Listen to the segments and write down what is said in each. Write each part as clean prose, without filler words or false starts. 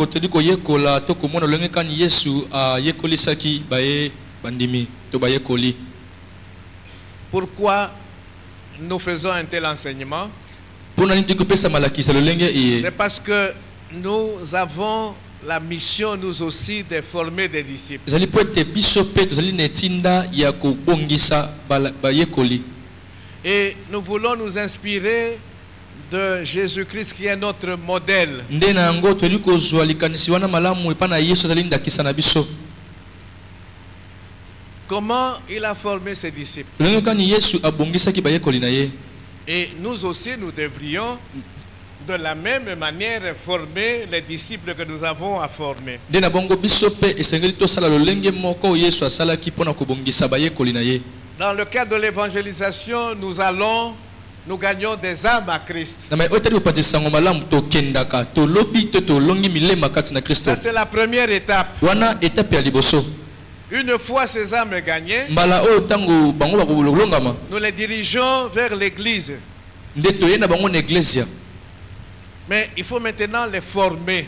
boteli ko yekola to ko mona lenge kan Yesu a yekolisaki baye bandimi to baye koli. Pourquoi nous faisons un tel enseignement? C'est parce que nous avons la mission, nous aussi, de former des disciples. Et nous voulons nous inspirer de Jésus-Christ qui est notre modèle. Comment il a formé ses disciples? Et nous aussi, nous devrions de la même manière former les disciples que nous avons à former. Dans le cadre de l'évangélisation, nous gagnons des âmes à Christ. Ça, c'est la première étape. Une fois ces âmes gagnées, nous les dirigeons vers l'église. Mais il faut maintenant les former.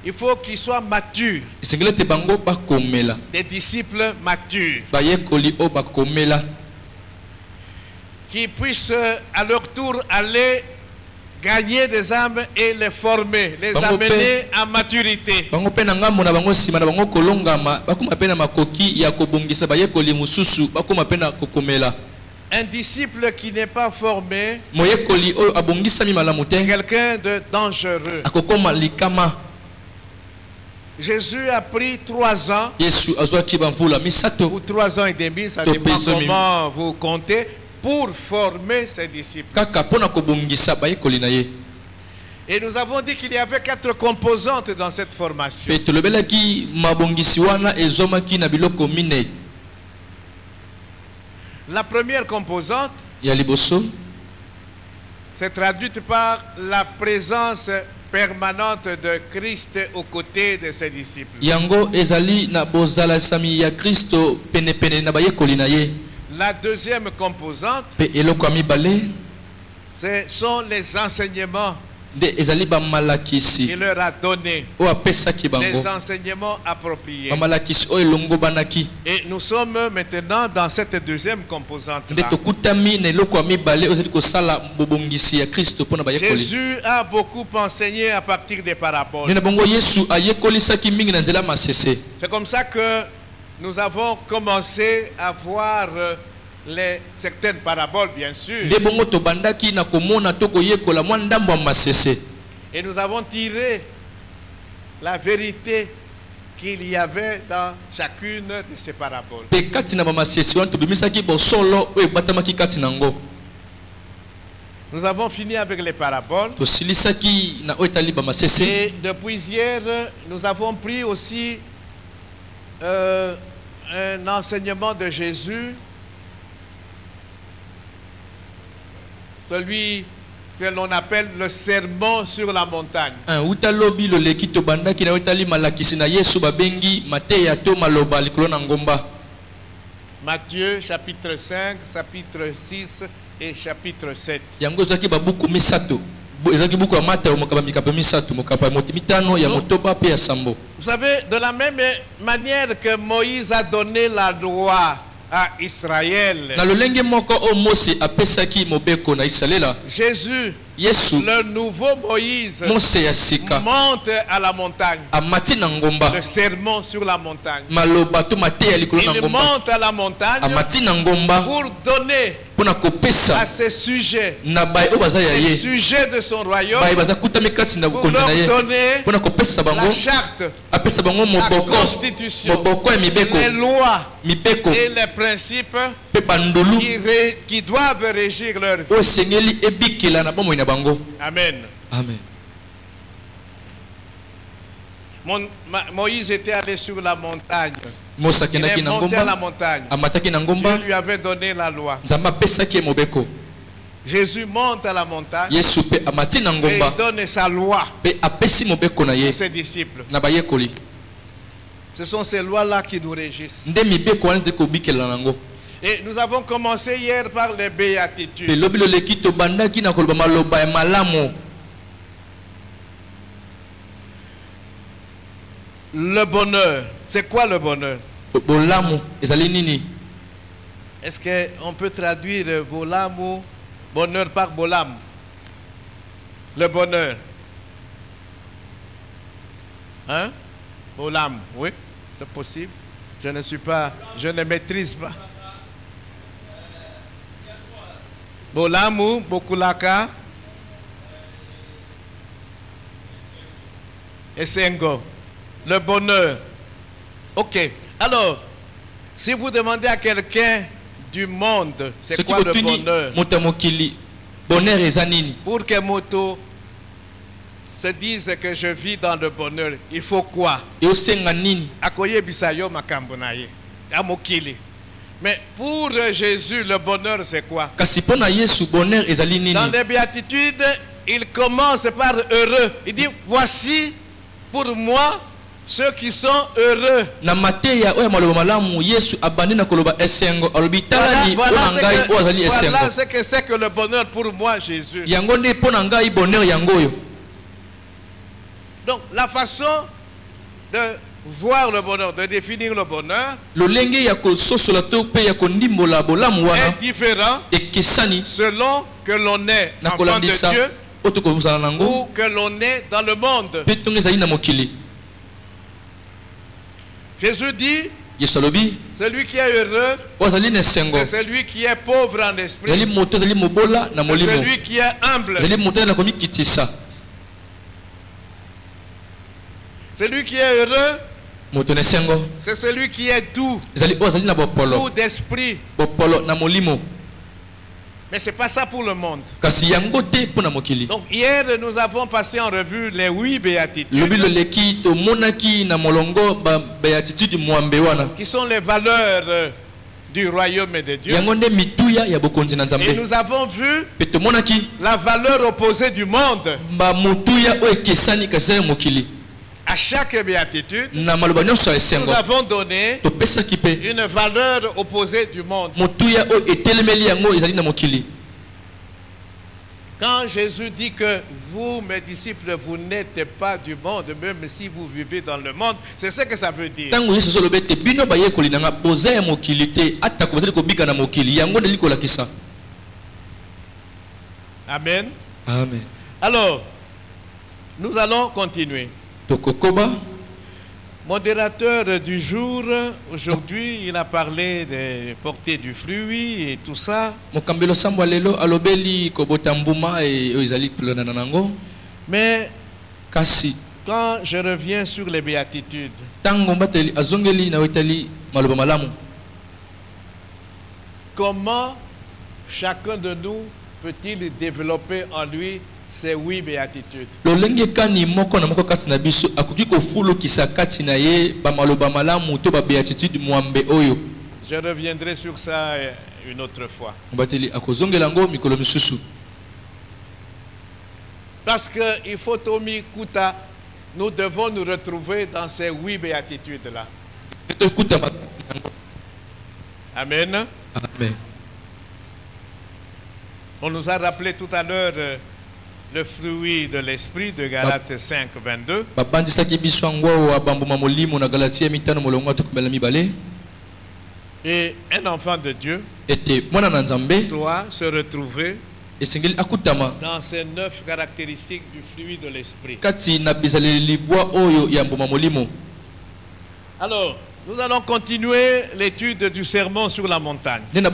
Il faut qu'ils soient matures. Des disciples matures. Qui puissent à leur tour aller gagner des âmes et les former, les amener à maturité. Un disciple qui n'est pas formé, quelqu'un de dangereux. Jésus a pris 3 ans, ou 3 ans et demi, ça dépend comment vous comptez, pour former ses disciples. Et nous avons dit qu'il y avait 4 composantes dans cette formation. La première composante c'est traduite par la présence permanente de Christ aux côtés de ses disciples. La deuxième composante, ce sont les enseignements qu'il leur a donnés, les enseignements appropriés. Et nous sommes maintenant dans cette deuxième composante-là. Jésus a beaucoup enseigné à partir des paraboles. C'est comme ça que nous avons commencé à voir certaines paraboles, bien sûr. Et nous avons tiré la vérité qu'il y avait dans chacune de ces paraboles. Nous avons fini avec les paraboles. Et depuis hier, nous avons pris aussi un enseignement de Jésus, celui que l'on appelle le sermon sur la montagne. Matthieu chapitre 5, chapitre 6 et chapitre 7. Vous savez, de la même manière que Moïse a donné la loi à Israël, Jésus, le nouveau Moïse, monte à la montagne. Le sermon sur la montagne. Il monte à la montagne pour donner à ses sujets, les sujets de son royaume, pour leur donner la charte, la constitution, les lois et les principes qui doivent régir leur vie. Amen. Amen. Moïse était allé sur la montagne. Il est monté à la montagne. Dieu lui avait donné la loi. Jésus monte à la montagne et il donne sa loi à ses disciples. Ce sont ces lois-là qui nous régissent. Et nous avons commencé hier par les béatitudes. le bonheur. C'est quoi le bonheur? Est-ce qu'on peut traduire bolamu, bonheur par bolam? Le bonheur. Hein? Bolam, oui, c'est possible. Je ne maîtrise pas. Bolamu, bokulaka. Et Sengo. Le bonheur. Ok. Alors, si vous demandez à quelqu'un du monde, c'est quoi le bonheur? Pour que Moto se dise que je vis dans le bonheur, il faut quoi? Akoye bisayo makambonaye. Amokili. Mais pour Jésus, le bonheur, c'est quoi? Dans les béatitudes, il commence par heureux. Il dit, voici pour moi ceux qui sont heureux. Voilà ce que c'est que le bonheur pour moi, Jésus. Donc, la façon de voir le bonheur, de définir le bonheur est différent selon que l'on est enfant de Dieu ou que l'on est dans le monde. Jésus dit, celui qui est heureux, c'est celui qui est pauvre en esprit, c'est celui qui est humble. Celui qui est heureux, c'est celui qui est doux d'esprit. Mais ce n'est pas ça pour le monde. Donc hier, nous avons passé en revue les 8 béatitudes qui sont les valeurs du royaume de Dieu. Et nous avons vu la valeur opposée du monde. À chaque béatitude, nous avons donné une valeur opposée du monde. Quand Jésus dit que vous, mes disciples, vous n'êtes pas du monde, même si vous vivez dans le monde, c'est ce que ça veut dire. Amen. Amen. Alors, nous allons continuer. Modérateur du jour, aujourd'hui, il a parlé de porter du fruit et tout ça. Mais quand je reviens sur les béatitudes, comment chacun de nous peut-il développer en lui ces 8 béatitudes? Je reviendrai sur ça une autre fois. Parce que il faut Tomi Kuta, nous devons nous retrouver dans ces 8 béatitudes-là. Amen. Amen. On nous a rappelé tout à l'heure le fruit de l'esprit de Galates 5, 22. Et un enfant de Dieu doit se retrouver dans ces 9 caractéristiques du fruit de l'esprit. Alors, nous allons continuer l'étude du sermon sur la montagne. Il y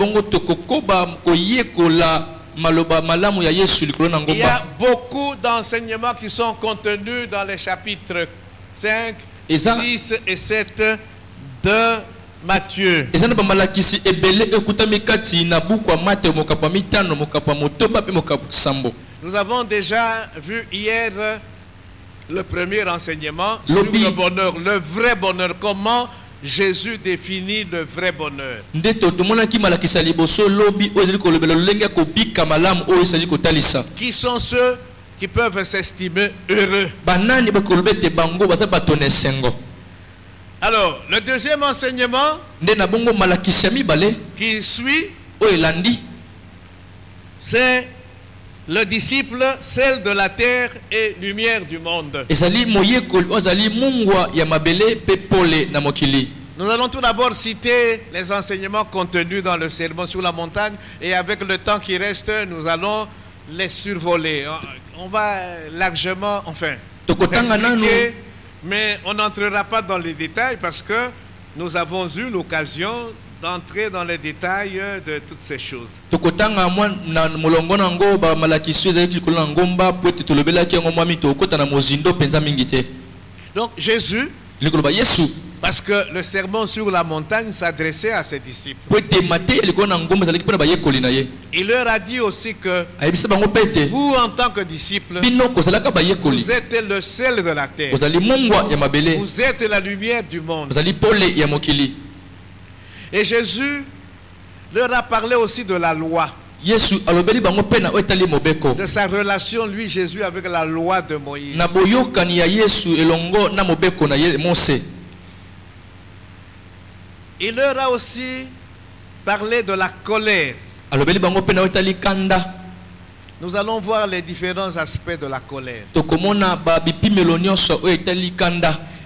a beaucoup d'enseignements qui sont contenus dans les chapitres 5, 6 et 7 de Matthieu. Nous avons déjà vu hier le premier enseignement sur le bonheur, le vrai bonheur. Comment Jésus définit le vrai bonheur. Qui sont ceux qui peuvent s'estimer heureux? Alors, le deuxième enseignement qui suit, c'est Le disciple, sel de la terre et lumière du monde. Nous allons tout d'abord citer les enseignements contenus dans le sermon sur la montagne et avec le temps qui reste, nous allons les survoler. On va largement, expliquer, mais on n'entrera pas dans les détails parce que nous avons eu l'occasion d'entrer dans les détails de toutes ces choses. Donc Jésus, parce que le sermon sur la montagne s'adressait à ses disciples, il leur a dit aussi que vous, en tant que disciples, vous êtes le sel de la terre, vous êtes la lumière du monde. Et Jésus leur a parlé aussi de la loi, de sa relation, lui Jésus, avec la loi de Moïse. Il leur a aussi parlé de la colère. Nous allons voir les différents aspects de la colère.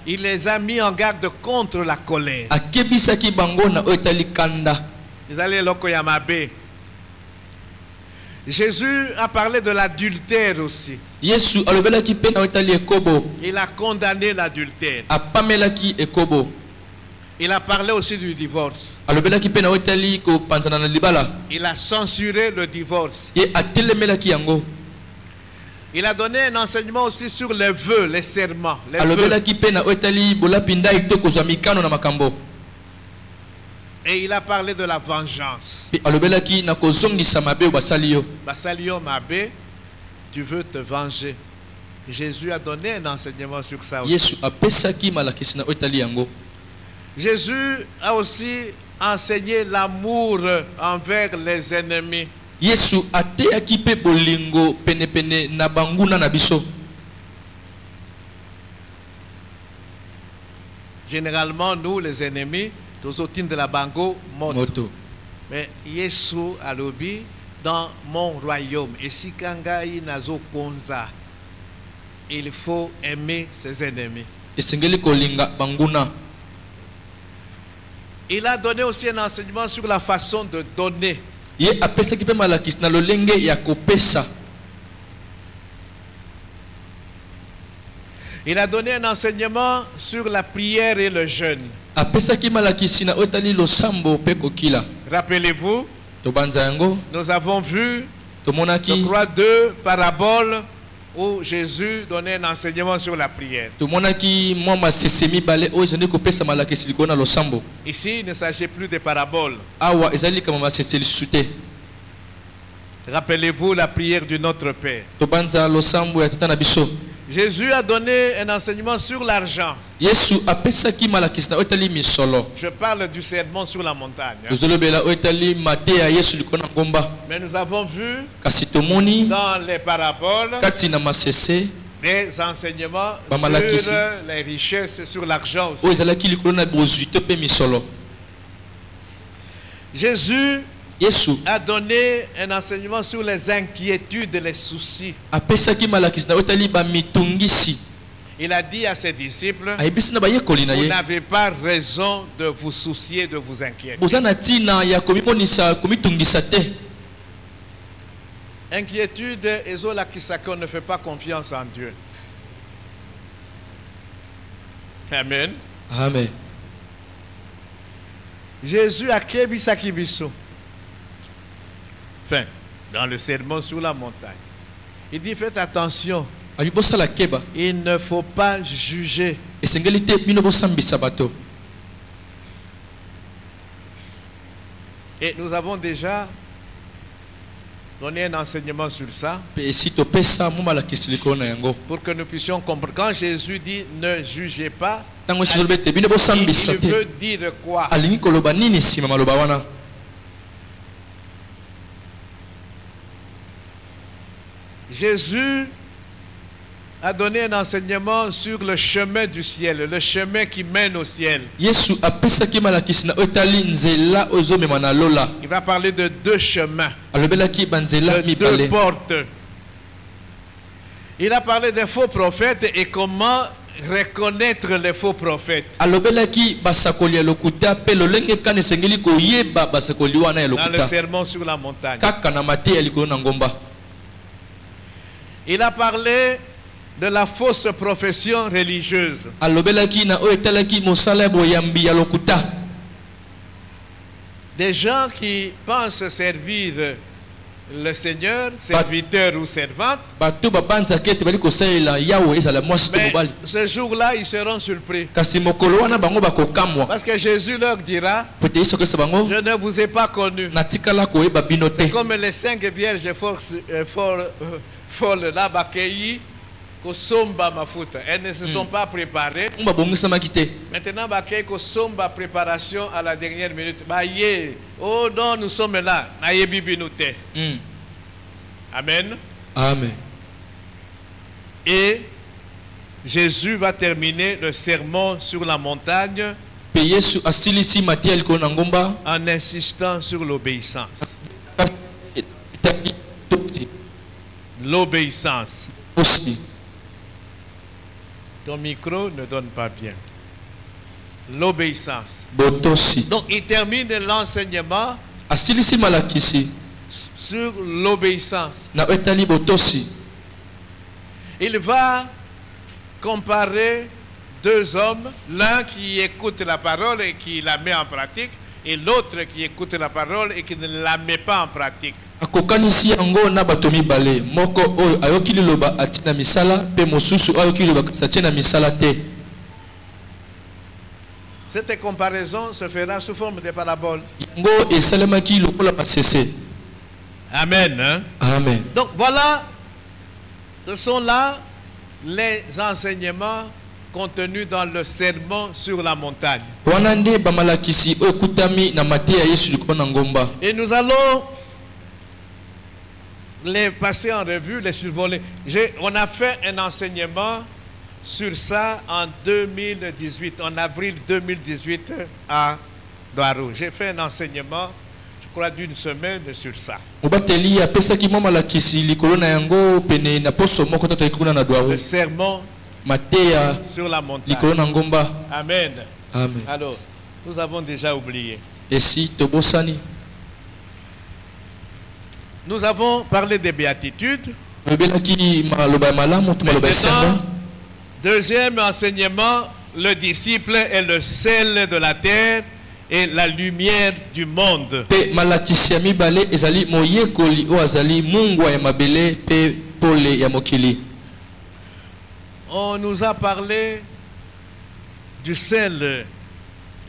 Il les a mis en garde contre la colère. Jésus a parlé de l'adultère aussi. Il a condamné l'adultère. Il a parlé aussi du divorce. Il a censuré le divorce. Il a donné un enseignement aussi sur les vœux, les serments. Et il a parlé de la vengeance. Basalio Mabe, tu veux te venger. Jésus a donné un enseignement sur ça aussi. Jésus a aussi enseigné l'amour envers les ennemis. Généralement, nous, les ennemis, nous sommes de la bango moto. Mais Yesu a lobby dans mon royaume. Et si Kangai nazo konza, il faut aimer ses ennemis. Il a donné aussi un enseignement sur la façon de donner. Il a donné un enseignement sur la prière et le jeûne. Rappelez-vous, nous avons vu, je crois, 2 paraboles où Jésus donnait un enseignement sur la prière. Ici, il ne s'agit plus de paraboles. Rappelez-vous la prière du Notre Père. Jésus a donné un enseignement sur l'argent. Je parle du sermon sur la montagne. Mais nous avons vu dans les paraboles des enseignements sur les richesses, sur l'argent aussi. Jésus a donné un enseignement sur les inquiétudes et les soucis. Il a dit à ses disciples, vous n'avez pas raison de vous soucier, de vous inquiéter. Inquiétude, on ne fait pas confiance en Dieu. Amen. Amen. Jésus a kebisakibiso. Enfin, dans le sermon sur la montagne, il dit faites attention. Il ne faut pas juger. Et nous avons déjà donné un enseignement sur ça. Pour que nous puissions comprendre. Quand Jésus dit ne jugez pas, il veut dire quoi? Jésus a donné un enseignement sur le chemin du ciel, le chemin qui mène au ciel. Il va parler de 2 chemins, de 2 portes. Il a parlé des faux prophètes et comment reconnaître les faux prophètes. Dans le sermon sur la montagne. Il a parlé de la fausse profession religieuse. Des gens qui pensent servir le Seigneur, serviteur ou servante, mais ce jour-là, ils seront surpris. Parce que Jésus leur dira, je ne vous ai pas connus. C'est comme les 5 vierges folles là, elles ne se sont pas préparées. Maintenant, somba préparation à la dernière minute. Oh non, nous sommes là. Amen. Amen. Et Jésus va terminer le sermon sur la montagne en insistant sur l'obéissance. L'obéissance. Ton micro ne donne pas bien. L'obéissance. Donc il termine l'enseignement sur l'obéissance. Il va comparer 2 hommes, l'un qui écoute la parole et qui la met en pratique, et l'autre qui écoute la parole et qui ne la met pas en pratique. Cette comparaison se fera sous forme de parabole. Amen. Hein? Amen. Donc voilà, ce sont là les enseignements contenus dans le sermon sur la montagne. Et nous allons les passer en revue, les survoler. On a fait un enseignement sur ça en 2018, en avril 2018 à Douarou. J'ai fait un enseignement, je crois, d'1 semaine sur ça. Le sermon sur la montagne. Amen. Amen. Alors, nous avons déjà oublié. Et si nous avons parlé des béatitudes. Deuxième enseignement, le disciple est le sel de la terre et la lumière du monde. On nous a parlé du sel.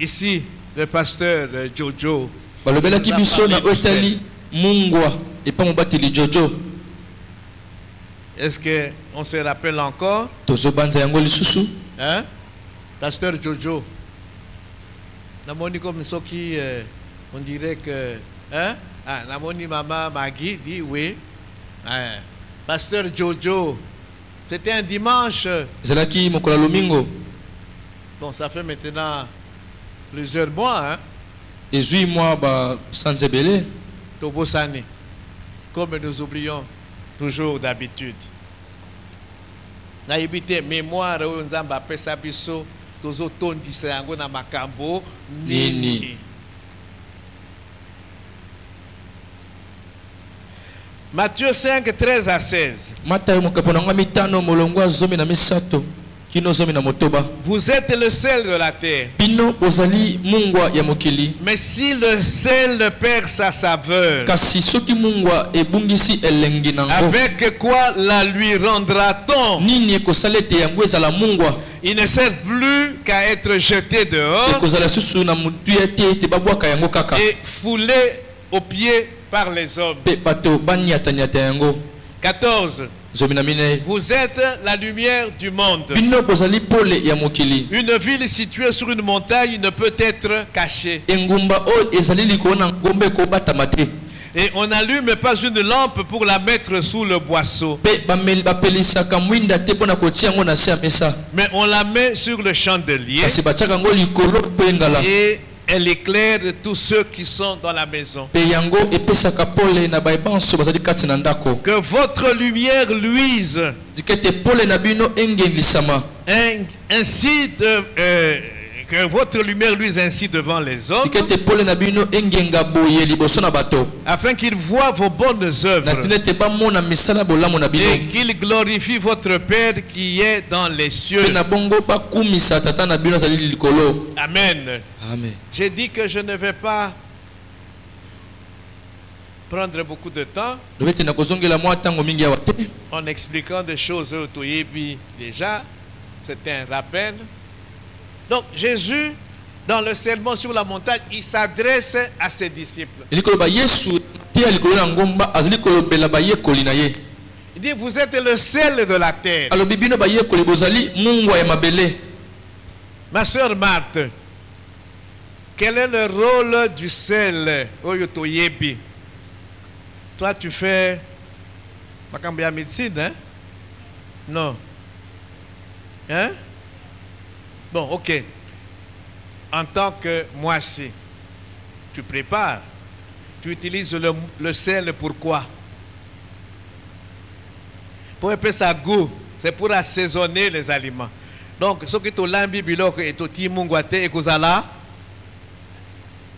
Ici, le pasteur Jojo. Est-ce qu'on se rappelle encore? Hein? Pasteur Jojo. Namoni comme ce qui, on dirait que, hein? Ah, Namoni Maman Magui dit oui. Hein? Pasteur Jojo. C'était un dimanche. Bon, ça fait maintenant plusieurs mois, hein? 18 mois sans ébélé. Tobosani. Comme nous oublions toujours d'habitude. Na yebite mémoire o nzamba pesa biso tozo tondisa yango na makambo nini. Matthieu 5, 13 à 16. Vous êtes le sel de la terre. Mais si le sel perd sa saveur, avec quoi la lui rendra-t-on? Il ne sert plus qu'à être jeté dehors et foulé aux pieds par les hommes. 14. Vous êtes la lumière du monde. Une ville située sur une montagne ne peut être cachée. Et on n'allume pas une lampe pour la mettre sous le boisseau. Mais on la met sur le chandelier. Et elle éclaire tous ceux qui sont dans la maison. Que votre lumière luise. Ainsi que votre lumière luise ainsi devant les hommes, afin qu'ils voient vos bonnes œuvres et qu'ils glorifient votre Père qui est dans les cieux. Amen. Amen. J'ai dit que je ne vais pas prendre beaucoup de temps en expliquant des choses déjà. C'était un rappel. Donc Jésus, dans le sermon sur la montagne, il s'adresse à ses disciples. Il dit, vous êtes le sel de la terre. Ma soeur Marthe, quel est le rôle du sel? Toi, tu fais la médecine, hein? Non. Hein? Bon, ok. En tant que moissi, tu prépares. Tu utilises le sel pourquoi? Pour un peu sa goût. C'est pour assaisonner les aliments. Donc, ce que tu as biloko et tu timungwate et kuzala,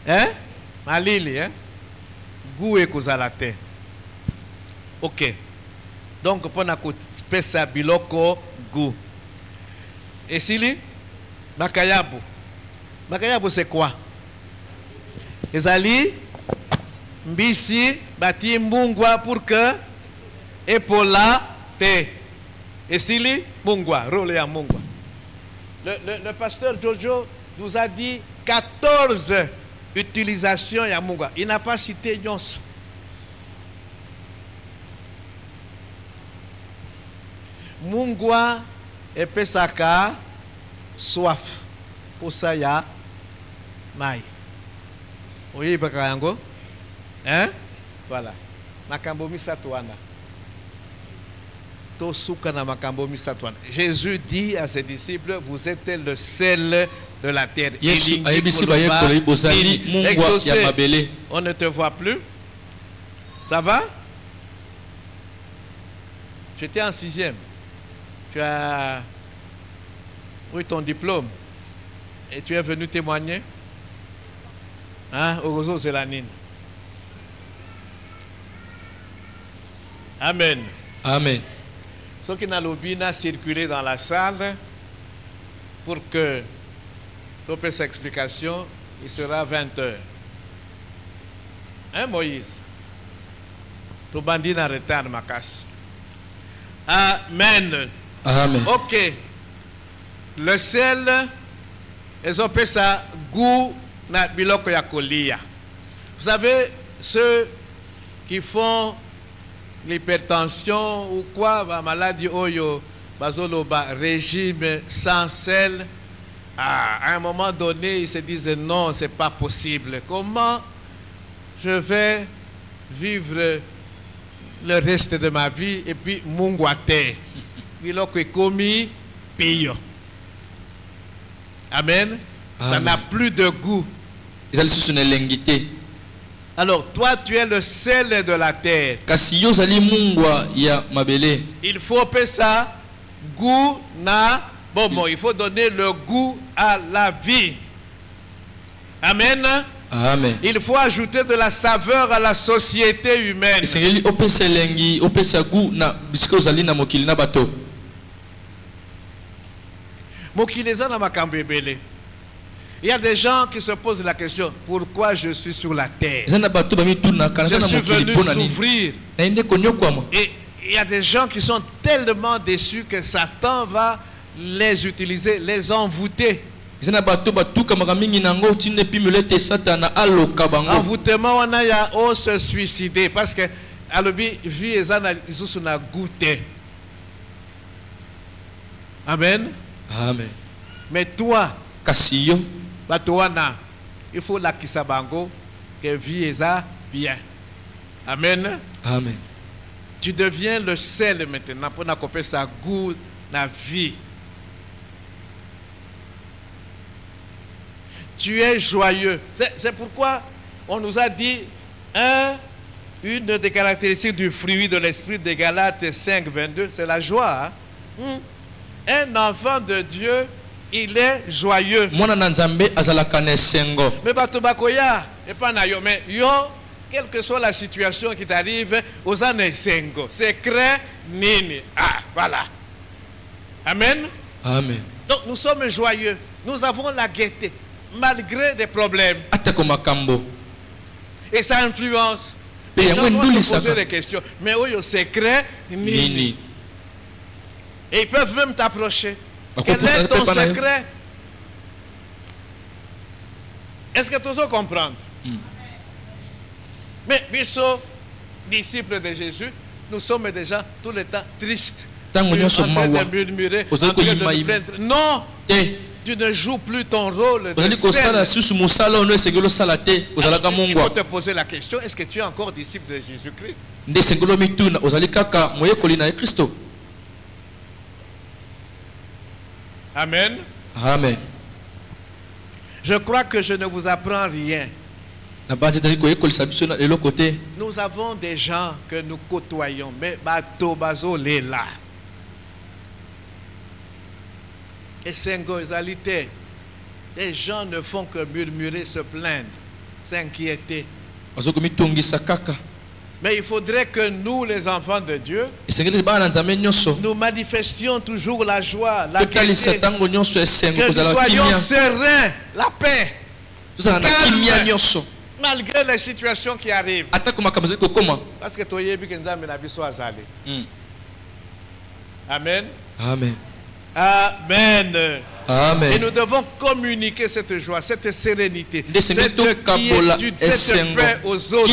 hein? Malili, hein? Goût et kuzalate. Ok. Donc, pour na pesa biloko goût. Et sili? Makayabu. Makayabu c'est quoi? Ezali mbisi bati mbungwa pour que epola te. Esili mungwa, rôle ya mungwa. Le pasteur Jojo nous a dit 14 utilisations ya mungwa. Il n'a pas cité nyonso. Mungwa epesaka soif pour ça ya mai. Oye bakayango, hein? Voilà. Makambo misatwana. To suka na makambo misatwana. Jésus dit à ses disciples, vous êtes le sel de la terre. On ne te voit plus. Ça va? J'étais en 6e. Tu as eu ton diplôme et tu es venu témoigner. Hein? Orozo Zelanine. Amen. Amen. Ce qui n'a pas circulé dans la salle pour que tu aies cette explication, il sera 20h. Hein, Moïse? Tu bandis en retard, ma casse. Amen. Amen. Ok. Le sel, ils ont fait ça goût na biloko ya kolia. Vous savez, ceux qui font l'hypertension ou quoi, la maladie oyo, bazoloba, régime sans sel, à un moment donné, ils se disent non, c'est pas possible. Comment je vais vivre le reste de ma vie et puis mungwate, biloko ekomi piyo. Amen. Ça n'a plus de goût. Alors, toi, tu es le sel de la terre. Il faut faire ça, goût na. Bon, il faut donner le goût à la vie. Amen. Amen. Il faut ajouter de la saveur à la société humaine. Il y a des gens qui se posent la question, pourquoi je suis sur la terre? Je suis venu souffrir. Et il y a des gens qui sont tellement déçus que Satan va les utiliser, les envoûter. Envoûtement, on a se suicider parce que à la vie, ils ont goûté. Amen. Amen. Mais toi, Kassiyo, il faut la kisabango que vie est bien. Amen. Amen. Tu deviens le sel maintenant pour n'accomplir sa goût la vie. tu es joyeux. C'est pourquoi on nous a dit une des caractéristiques du fruit de l'esprit de Galates 5, 22, c'est la joie. Hein? Un enfant de Dieu, il est joyeux. Mais batobakoya et pas nayo, mais yo, quelle que soit la situation qui t'arrive, aux années sengo, secret nini. Ah, voilà. Amen. Amen. Donc nous sommes joyeux. Nous avons la gaieté malgré des problèmes. Et ça influence. Les gens vont se poser des questions. Mais où est secret nini? Et ils peuvent même t'approcher. Quel est ton secret? Est-ce que tu veux comprendre? Mais, biso, disciples de Jésus, nous sommes déjà tout le temps tristes. En train de murmurer, en train de nous plaindre. Non! Tu ne joues plus ton rôle de scène. Il faut te poser la question, est-ce que tu es encore disciple de Jésus-Christ? Amen. Amen. Je crois que je ne vous apprends rien. Nous avons des gens que nous côtoyons, mais bateau bazo les là. Et sengo ezalité. Les gens ne font que murmurer, se plaindre, s'inquiéter. Mais il faudrait que nous, les enfants de Dieu, nous manifestions toujours la joie, la gaieté, que nous soyons sereins, la paix, calme, malgré les situations qui arrivent. Parce que tu es Amen. Amen. Amen. Amen. Et nous devons communiquer cette joie, cette sérénité, cette quiétude, cette paix aux autres.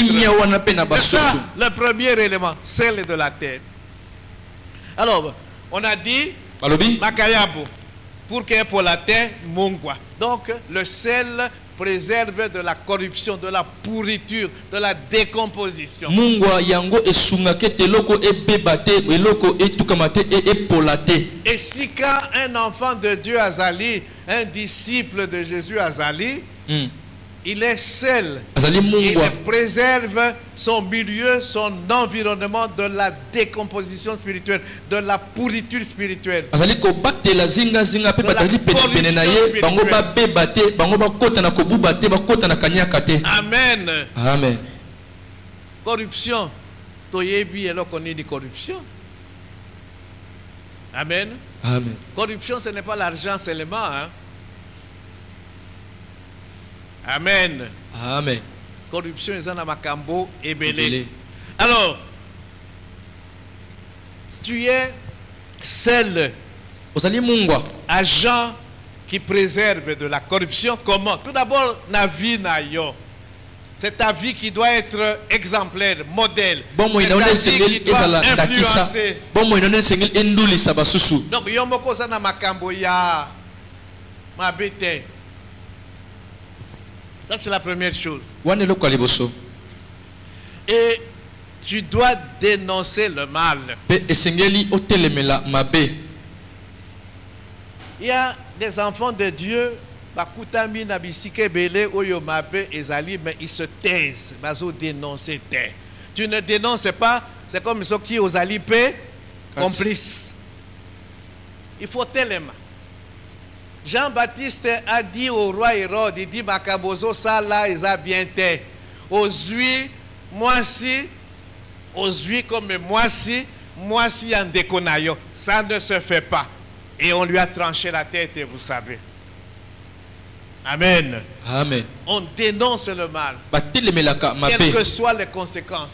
C'est ça le premier élément, celle de la terre. Alors, on a dit Makayabu, pour que pour la terre, Mongwa. Donc, le sel préserve de la corruption, de la pourriture, de la décomposition. Et si quand un enfant de Dieu Azali, un disciple de Jésus Azali, il est sel, il préserve son milieu, son environnement de la décomposition spirituelle, de la pourriture spirituelle. Amen. Amen. Corruption. Toyebi alors qu'on dit corruption. Amen. Amen. Corruption, ce n'est pas l'argent seulement. Hein? Amen. Amen. Corruption, ils en ont makambo et belé. Alors, tu es seul agent qui préserve de la corruption. Comment? Tout d'abord, na vie na yo. C'est ta vie qui doit être exemplaire, modèle. C'est ta vie qui doit influencer. Donc, yomoko sana makambo ya mabete. Ça, c'est la première chose. Et tu dois dénoncer le mal. Il y a des enfants de Dieu, mais ils se taisent. Tu ne dénonces pas, c'est comme ceux qui aux alipés complices. Il faut tellement. Jean-Baptiste a dit au roi Hérode, il dit Makabozo ça là ils a bien été. Ozui moi si comme moi si en déconayo. Ça ne se fait pas. Et on lui a tranché la tête et vous savez. Amen. Amen. On dénonce le mal. Quelles que soient les conséquences.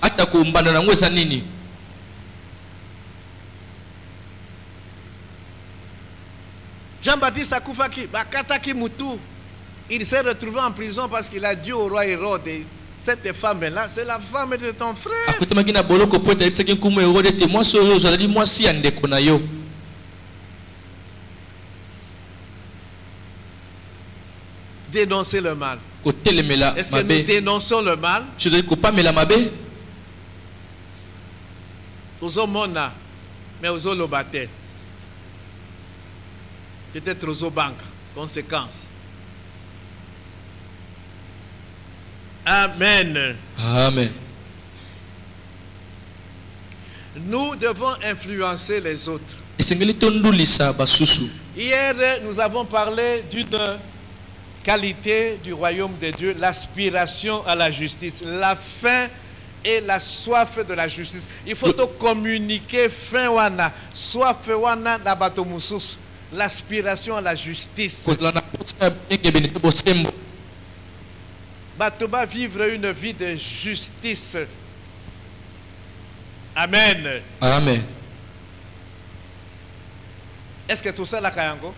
Jean-Baptiste Akoufaki, Bakataki Moutou, il s'est retrouvé en prison parce qu'il a dit au roi Hérode, cette femme-là, c'est la femme de ton frère. Dénoncer le mal. Est-ce que nous dénonçons le mal? Aux hommes, mais aux olobate. Peut-être aux banques. Conséquence. Amen. Amen. Nous devons influencer les autres. Hier, nous avons parlé d'une qualité du royaume de Dieu, l'aspiration à la justice, la faim et la soif de la justice. Il faut communiquer faim wana, soif wana na bato mususu, l'aspiration à la justice. Bato ba vivre une vie de justice. Amen. Amen. Est-ce que tout ça la kayango?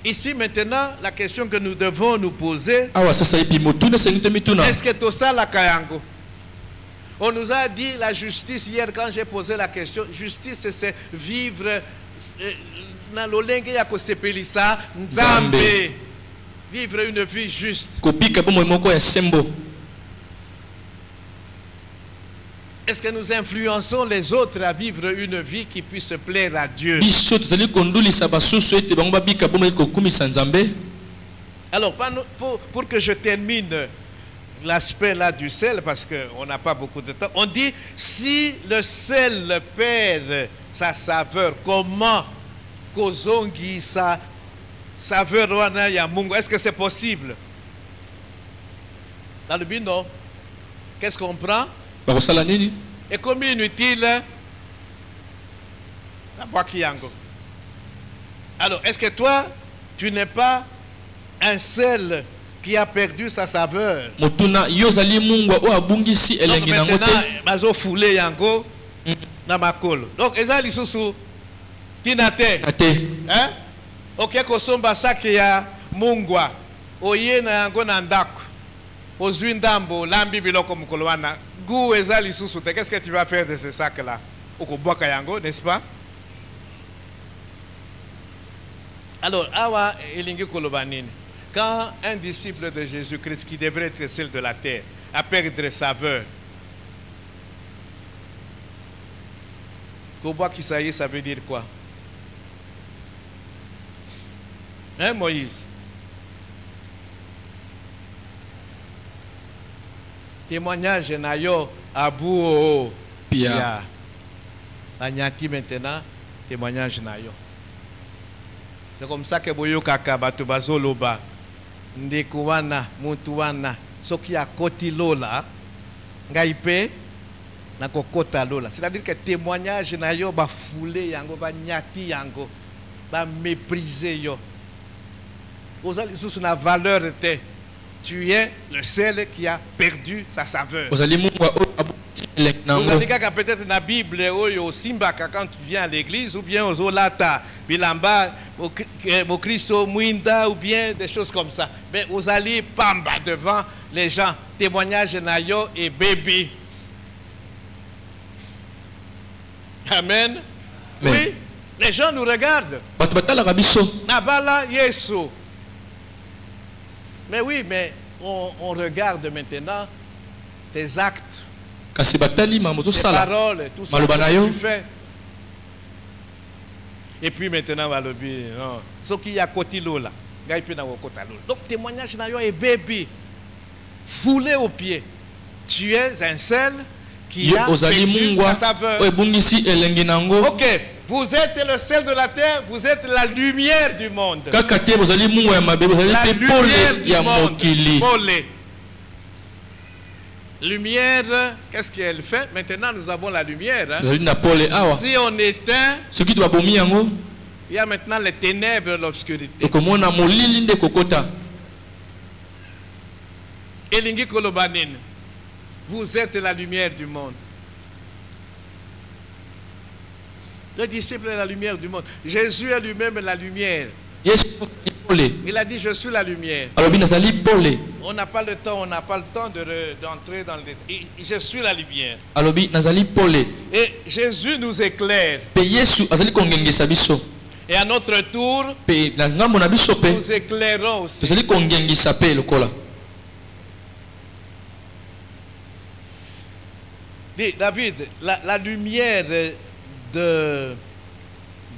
Ici maintenant, la question que nous devons nous poser, est-ce que tout ça la kayango? On nous a dit la justice hier quand j'ai posé la question. Justice, c'est vivre dans l'olenge ya kosepelisa nzambe. Vivre une vie juste. Est-ce que nous influençons les autres à vivre une vie qui puisse plaire à Dieu? Alors, pour que je termine l'aspect là du sel, parce qu'on n'a pas beaucoup de temps, on dit, si le sel perd sa saveur, comment kozongi sa saveur wana ya mungu? Est-ce que c'est possible? Dans le but, non. Qu'est-ce qu'on prend? Et comme inutile la boakiyango. Alors, est-ce que toi, tu n'es pas un sel qui a perdu sa saveur? Donc maintenant, bazo foulé yango na makolo. Donc, eza lisusu tinate. Hein? Ok, kosomba saki ya mungwa. Oye na yango na ndako. Ozwi ndambo lambi biloko mukolo wana. Qu'est-ce que tu vas faire de ce sac-là? N'est-ce pas? Alors, awa elingi kolobanini. Quand un disciple de Jésus-Christ qui devrait être celle de la terre a perdu saveur, Koboa Kisaïe, ça veut dire quoi? Hein, Moïse? Témoignage nayo abu pia. Anyati maintenant témoignage nayo. C'est comme ça que boyo kaka batu bazoloba ndeko wana mutu wana soki akoti lola ngaipe na kokota lola. C'est-à-dire que témoignage nayo ba foulé yango ba nyati yango ba mépriser yo. Ozali sous na valeur te. Tu es le sel qui a perdu sa saveur. Vous allez peut-être dans la Bible au Simbaka quand tu viens à l'église, ou bien aux Olata, Bilamba, au Christo Mouinda, ou bien des choses comme ça. Mais vous allez pamba devant les gens. Témoignage nayo et bébé. Amen. Oui, les gens nous regardent. Nabala Yesu. Mais oui, mais on regarde maintenant tes actes, tes paroles, tout ça que tu fais. Et puis maintenant, on va le dire, non. Ce qui y a côté là, donc témoignage est bébé, foulé aux pieds. Tu es un sel qui a perdu sa saveur. Ok. Vous êtes le sel de la terre, vous êtes la lumière du monde. La lumière du monde. Lumière, qu'est-ce qu'elle fait? Maintenant, nous avons la lumière. Hein? Si on éteint, il y a maintenant les ténèbres, l'obscurité. Elingi Kolobanin, vous êtes la lumière du monde. Le disciple est la lumière du monde. Jésus est lui-même la lumière. Il a dit, je suis la lumière. On n'a pas le temps, d'entrer dans le détail. Je suis la lumière. Et Jésus nous éclaire. Et à notre tour, nous éclairons aussi. Dis, David, la lumière de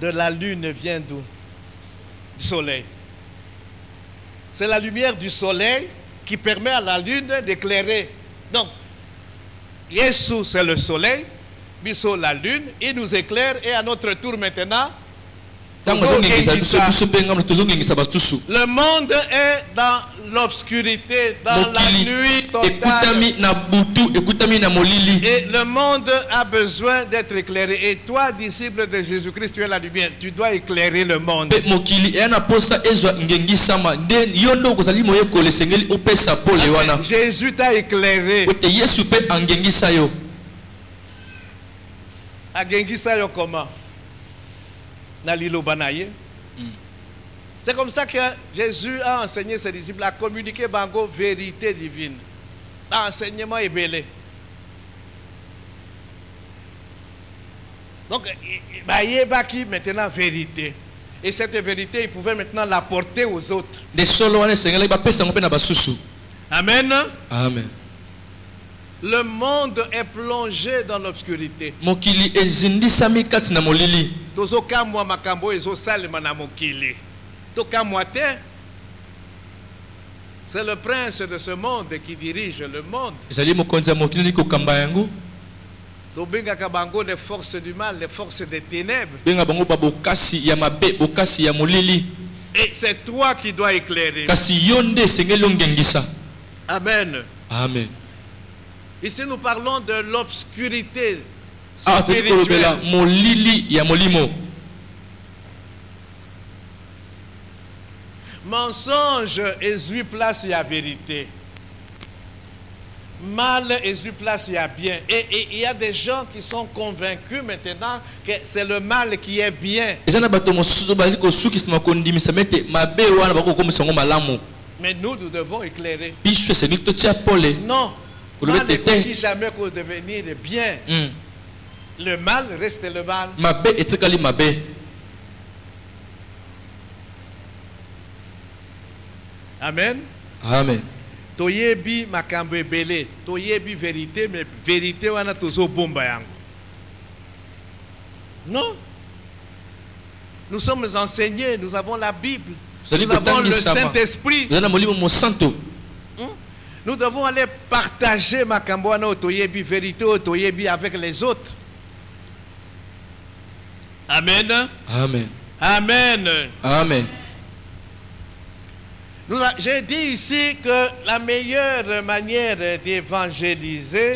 la lune vient d'où? Du soleil. c'est la lumière du soleil qui permet à la lune d'éclairer. Donc, Jésus, c'est le soleil, Bisso, la lune, il nous éclaire et à notre tour maintenant, le monde est dans l'obscurité, dans la nuit totale. Et le monde a besoin d'être éclairé. Et toi, disciple de Jésus-Christ, tu es la lumière. Tu dois éclairer le monde. Jésus t'a éclairé. Agengisayo comment? C'est comme ça que Jésus a enseigné ses disciples à communiquer bango vérité divine. L'enseignement est belé. Donc, il y a maintenant vérité. Et cette vérité, il pouvait maintenant l'apporter aux autres. Amen. Amen. Le monde est plongé dans l'obscurité. C'est le prince de ce monde qui dirige le monde. Les forces du mal, les forces des ténèbres. Et c'est toi qui dois éclairer. Amen. Amen. Ici nous parlons de l'obscurité spirituelle. Mensonge est place il y a vérité. Mal est place il y a bien. Et il y a des gens qui sont convaincus maintenant que c'est le mal qui est bien. Mais nous devons éclairer. Non. Mal ne peut jamais devenir bien. Le mal reste le mal. Amen. Amen. Toyebi makambo ebele, toyebi vérité, mais vérité wana tozo bomba yango. Non. Nous sommes enseignés, nous avons la Bible, nous avons le Saint-Esprit. Nous devons aller partager makambo wana otoyebi vérité otoyebi avec les autres. Amen. Amen. Amen. Amen. J'ai dit ici que la meilleure manière d'évangéliser,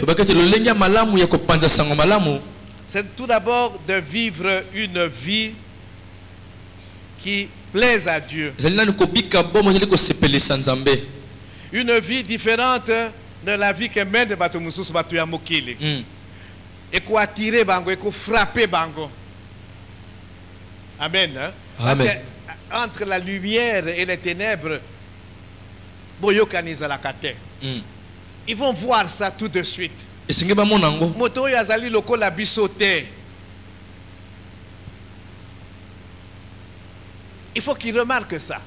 c'est tout d'abord de vivre une vie qui plaise à Dieu. Une vie différente de la vie que mène de Batumoussous Batuyamokili. Et qu'on attirer bango, et qu'on frapper bango. Amen. Parce que entre la lumière et les ténèbres, ils vont voir ça tout de suite. Moto yazali loko la bisote. Il faut qu'ils remarquent ça.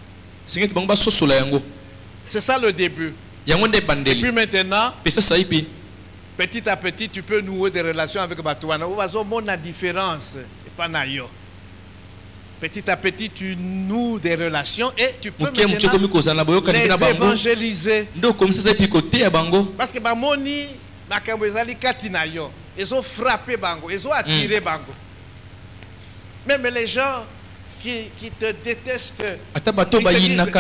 C'est ça le début. Et puis maintenant, petit à petit, tu peux nouer des relations avec Batouana. On a la différence. Petit à petit, tu noues des relations et tu peux maintenant les évangéliser. Parce que Bamoni, ils ont frappé Bango, ils ont attiré Bango. Même les gens qui te détestent, ils se disent,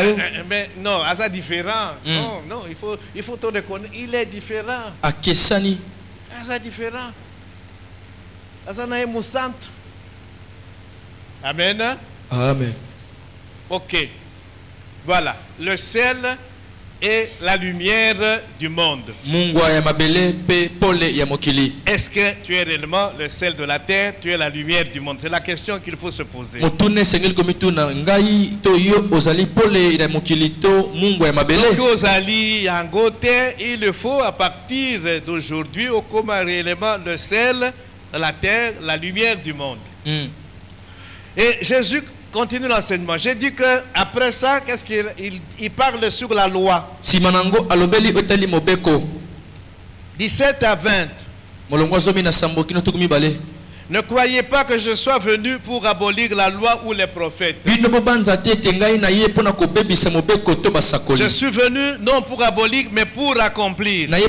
mais non, c'est différent. Non, non, il faut te reconnaître. Il est différent. C'est différent. Amen. Amen. Ok. Voilà. Le sel est la lumière du monde. Est-ce que tu es réellement le sel de la terre? Tu es la lumière du monde? C'est la question qu'il faut se poser. Il faut à partir d'aujourd'hui au comment réellement le sel de la terre, la lumière du monde. Et Jésus continue l'enseignement. J'ai dit que après ça, qu'est-ce qu'il parle sur la loi? 17 à 20. Ne croyez pas que je sois venu pour abolir la loi ou les prophètes. Je suis venu non pour abolir, mais pour accomplir. Car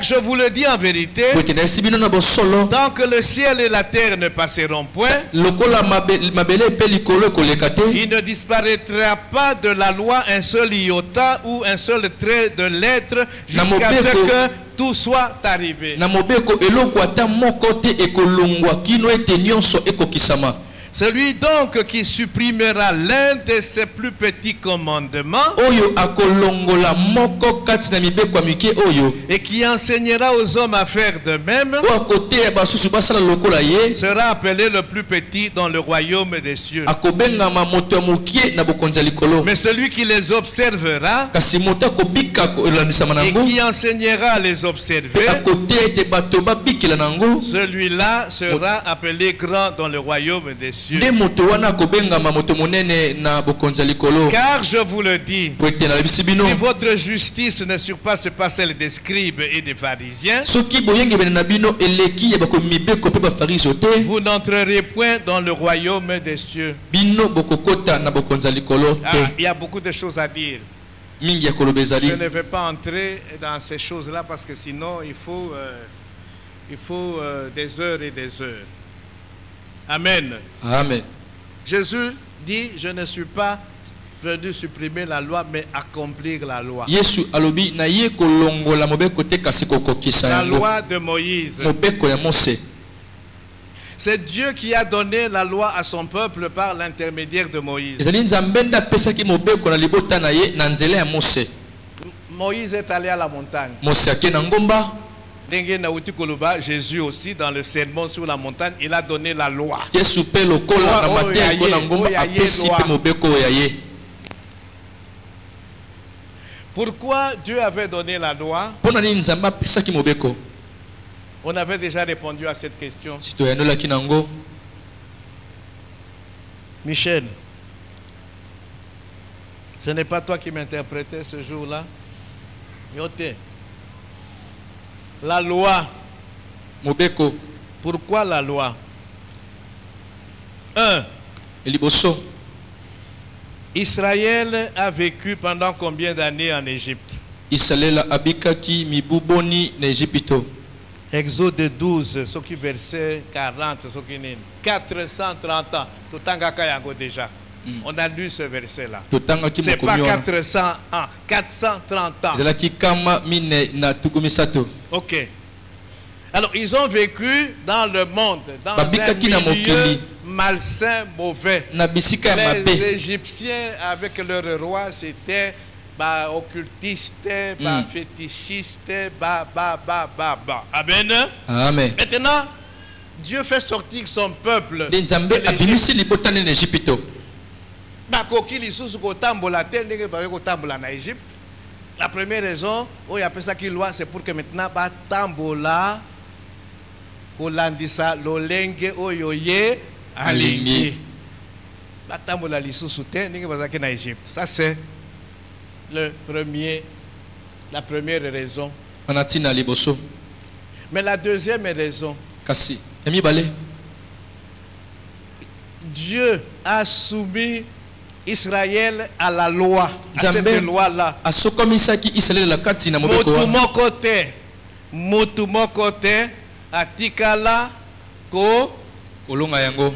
je vous le dis en vérité, tant que le ciel et la terre ne passeront point, il ne disparaîtra pas de la loi un seul iota ou un seul trait de lettre jusqu'à ce que tout soit arrivé. Celui donc qui supprimera l'un de ses plus petits commandements et qui enseignera aux hommes à faire de même sera appelé le plus petit dans le royaume des cieux. Mais celui qui les observera et qui enseignera à les observer, celui-là sera appelé grand dans le royaume des cieux. Car je vous le dis, si votre justice ne surpasse pas celle des scribes et des pharisiens, vous n'entrerez point dans le royaume des cieux. Il y a beaucoup de choses à dire. Je ne vais pas entrer dans ces choses-là parce que sinon il faut des heures et des heures. Amen. Amen. Jésus dit, je ne suis pas venu supprimer la loi, mais accomplir la loi. La loi de Moïse. C'est Dieu qui a donné la loi à son peuple par l'intermédiaire de Moïse. Moïse est allé à la montagne. Jésus aussi, dans le sermon sur la montagne, il a donné la loi. Pourquoi Dieu avait donné la loi? On avait déjà répondu à cette question. Michel, ce n'est pas toi qui m'interprétais ce jour-là? Yote. La loi. Pourquoi la loi? 1. Israël a vécu pendant combien d'années en Égypte? Exode 12, ce qui verset 40, ce qui n'est 430 ans. Tout déjà. On a lu ce verset-là. C'est pas 400 ans, 430 ans. Ok. Alors, ils ont vécu dans le monde, dans un milieu malsain, mauvais. Les Égyptiens, avec leur roi, c'était occultistes, fétichistes, Amen. Amen. Maintenant, Dieu fait sortir son peuple. La première raison, c'est pour que maintenant, tambola, kolandisa lolenge oyoye alingi. Tambola lisusu te, ninge bazaki na Égypte. Ça c'est la première raison. Mais la deuxième raison, Dieu a soumis Israël à la loi, à cette loi-là. Mutumokote atikala kolonga yango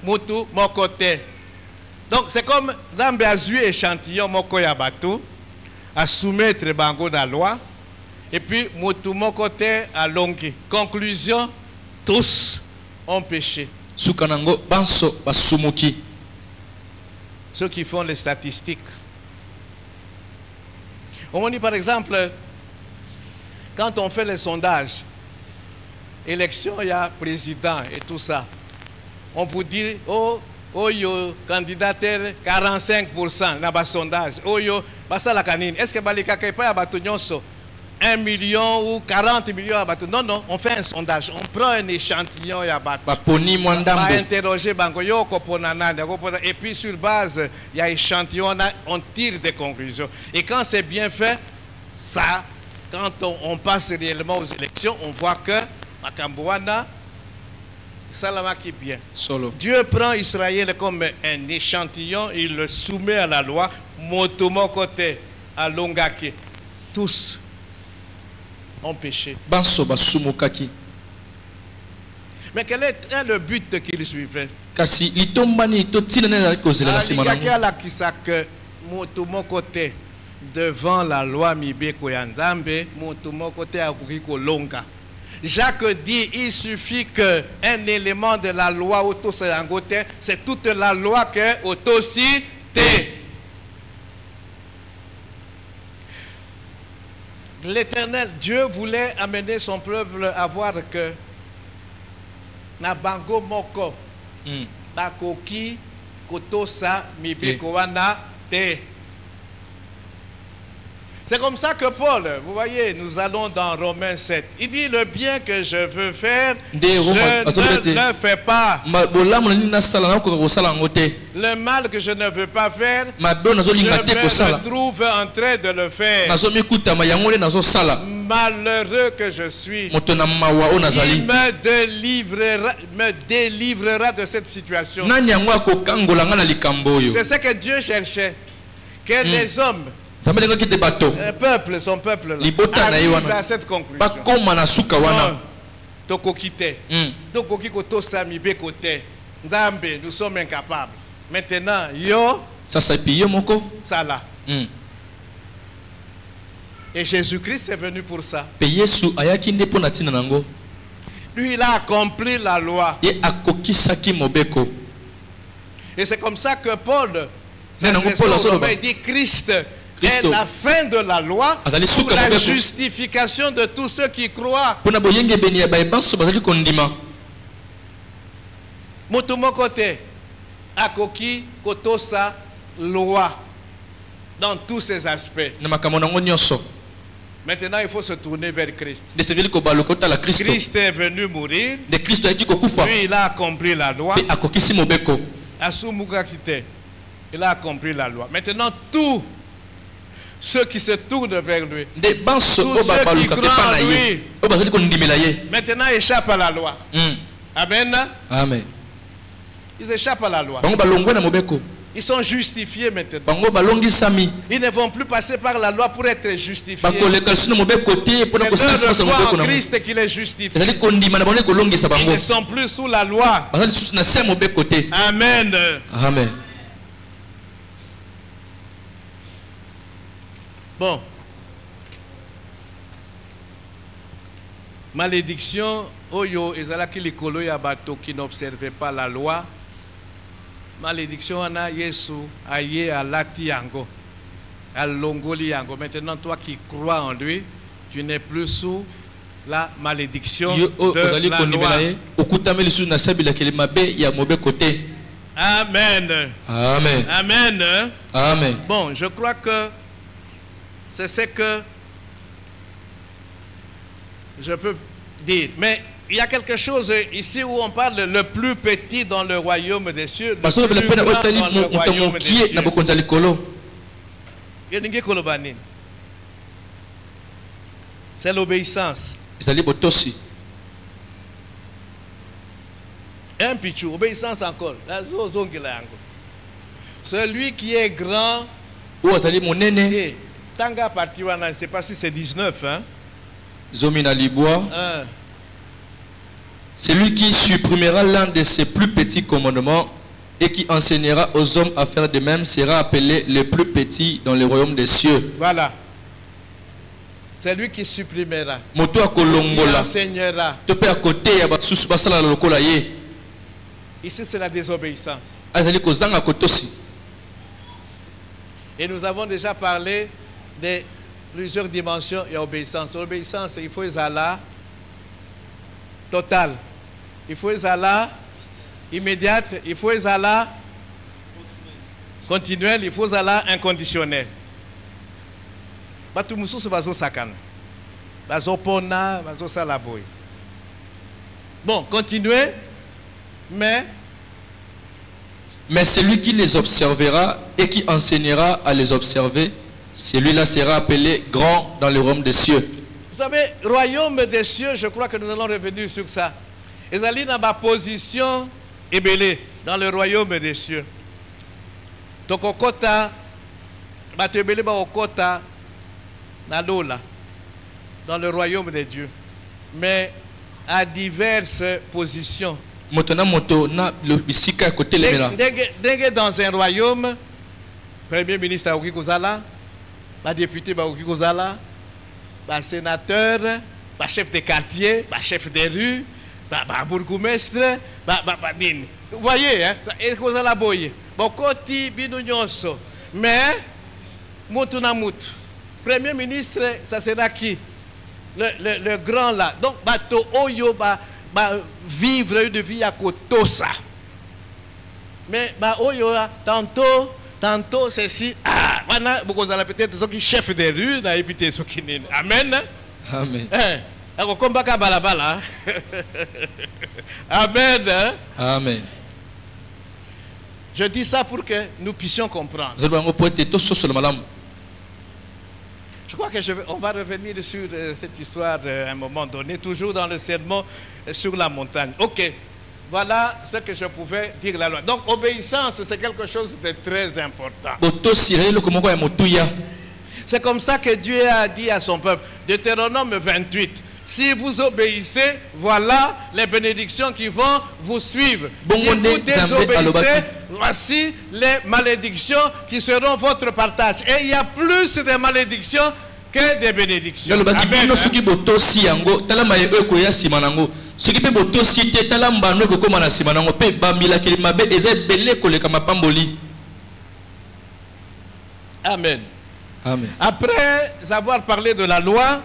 mutumokote. Donc c'est comme Zambe a joué échantillon moko ya bato à soumettre bango la loi et puis mutumokote a longi. Conclusion, tous ont péché. Sukanango banso basumuki. Ceux qui font les statistiques. On dit par exemple, quand on fait les sondages, élection, il y a président et tout ça, on vous dit, oh yo, candidature 45% dans le sondage. Oh yo, basa la canine. Est-ce que balika kay pa ya 1 million ou 40 millions à bateau? Non, non, on fait un sondage. On prend un échantillon à bateau. On va interroger Bangoyo, et puis sur base, il y a échantillon, on tire des conclusions. Et quand c'est bien fait, ça, quand on passe réellement aux élections, on voit que Makambouana, Salama qui bien. Solo. Dieu prend Israël comme un échantillon, il le soumet à la loi, Motomo côté, à Longake. Tous ont péché. Banso basumukaki. Mais quel est le but qu'il suivait? Kasi litombani to tinene na kozela na simana. Motomo côté devant la loi mibeko ya Nzambe, Motomo côté akukiko longa. Jacques dit il suffit qu'un élément de la loi auto-sayangote, c'est toute la loi que auto-cité. L'Éternel, Dieu voulait amener son peuple à voir que Nabango Moko, Bakoki, Kotosa, Mibikowana, Te. C'est comme ça que Paul, vous voyez, nous allons dans Romains 7. Il dit le bien que je veux faire, je ne le fais pas. Le mal que je ne veux pas faire, je me trouve en train de le faire. Malheureux que je suis, il me délivrera de cette situation. C'est ce que Dieu cherchait. Que les hommes, le peuple, son peuple, arrive à cette conclusion. Nous sommes incapables. Maintenant, ça là. Et Jésus-Christ est venu pour ça. Lui, il a accompli la loi. Et c'est comme ça que Paul dit Christ est la fin de la loi pour la justification de tous ceux qui croient. Motomokote, Akoki, Kotosa, loi, dans tous ses aspects. Maintenant, il faut se tourner vers Christ. Christ est venu mourir. Lui, il a accompli la loi. Il a accompli la loi. Maintenant, tous ceux qui se tournent vers lui, tous ceux qui croient en lui, maintenant échappent à la loi. Amen. Amen. Ils échappent à la loi. Ils sont justifiés maintenant. Ils ne vont plus passer par la loi pour être justifiés. C'est leur foi en Christ qui les justifie. Ils ne sont plus sous la loi. Amen. Amen. Bon. Malédiction, oyo ezalaki likolo ya bato qui n'observaient pas la loi. Malédiction ana Yesu aye alati yango. Alongoli yango. Maintenant toi qui crois en lui, tu n'es plus sous la malédiction de la loi. Amen. Amen. Amen. Amen. Bon, je crois que c'est ce que je peux dire. Mais il y a quelque chose ici où on parle le plus petit dans le royaume des cieux. Le plus grand dans le royaume des cieux. C'est l'obéissance. Un pichou, obéissance encore. Celui qui est grand, Tanga parti, je ne sais pas si c'est 19. Hein? Zomina Libois. Celui qui supprimera l'un de ses plus petits commandements et qui enseignera aux hommes à faire de même sera appelé le plus petit dans le royaume des cieux. Voilà. C'est lui qui supprimera. Qui enseignera. Ici, c'est la désobéissance. Et nous avons déjà parlé de plusieurs dimensions et obéissance. L'obéissance, il faut la totale. Il faut la immédiate. Il faut la continuelle. Il faut la inconditionnelle. Batu mususu bazo sakana. Bazo pona, bazo salaboy. Bon, continuez. Mais celui qui les observera et qui enseignera à les observer, celui-là sera appelé grand dans le royaume des cieux. savez, royaume des cieux, je crois que nous allons revenir sur ça. Ils allaient dans ma position ébélée dans le royaume des cieux. Donc, au kota, ma ébélé au kota, dans le royaume de Dieu. Mais à diverses positions. Dans un royaume, premier ministre Aoki Kozala, député Aoki Kozala, sénateur, chef de quartier, chef de rue, bourgmestre, vous voyez, hein? Et Kozala boye. Bokoti binu nyonso. Mais mutu na mutu. Premier ministre, ça sera qui? Le grand là. Donc, bato oyo vivre une vie à kotosa. Mais oyo tantôt ceci. Ah, voilà, peut-être ceux qui chef de rue, na épité ceux qui nene. Amen. Amen. Amen. Amen. Je dis ça pour que nous puissions comprendre. Je crois que on va revenir sur cette histoire à un moment donné, toujours dans le sermon sur la montagne. Ok, voilà ce que je pouvais dire la loi. Donc, obéissance, c'est quelque chose de très important. C'est comme ça que Dieu a dit à son peuple, Deutéronome 28. Si vous obéissez, voilà les bénédictions qui vont vous suivre. Si vous désobéissez, voici les malédictions qui seront votre partage. Et il y a plus de malédictions que de bénédictions. Amen. Amen. Amen. Après avoir parlé de la loi,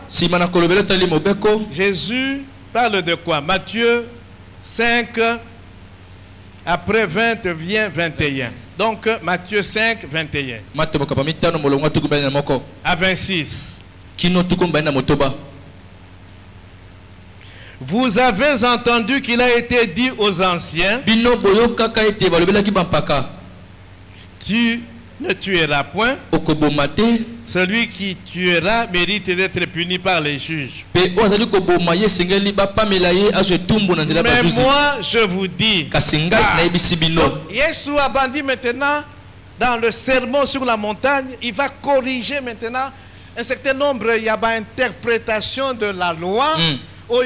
Jésus parle de quoi? Matthieu 5, après 20 vient 21. Donc Matthieu 5, 21. À 26. Vous avez entendu qu'il a été dit aux anciens, tu ne tueras point. Celui qui tuera mérite d'être puni par les juges. Mais moi, je vous dis, Yesu a bandit maintenant dans le sermon sur la montagne, il va corriger maintenant un certain nombre, il y a une interprétation de la loi où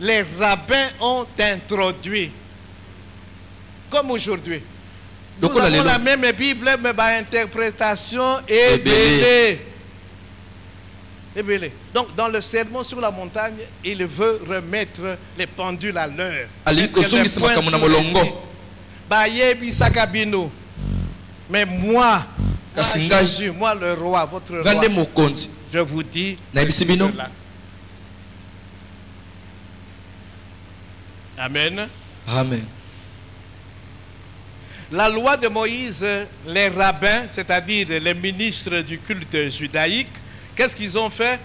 les rabbins ont introduit. Comme aujourd'hui. Nous avons la même Bible, mais interprétation ébélée. Donc, dans le sermon sur la montagne, il veut remettre les pendules à l'heure. Mais moi, Jésus, moi le roi, votre roi, je vous dis cela. Amen. Amen. La loi de Moïse, les rabbins, c'est-à-dire les ministres du culte judaïque, qu'est-ce qu'ils ont fait?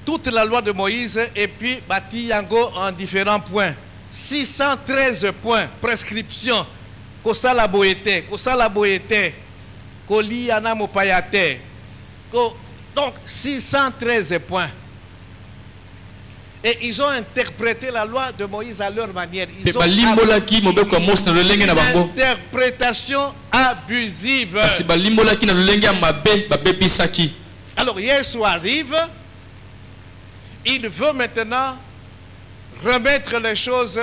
Toute la loi de Moïse et puis bâti yango en différents points. 613 points, prescription. Kosala boyete, koliana mopayate. Donc 613 points. Et ils ont interprété la loi de Moïse à leur manière. Ils ont une interprétation abusive. Alors, Yesu arrive. Il veut maintenant remettre les choses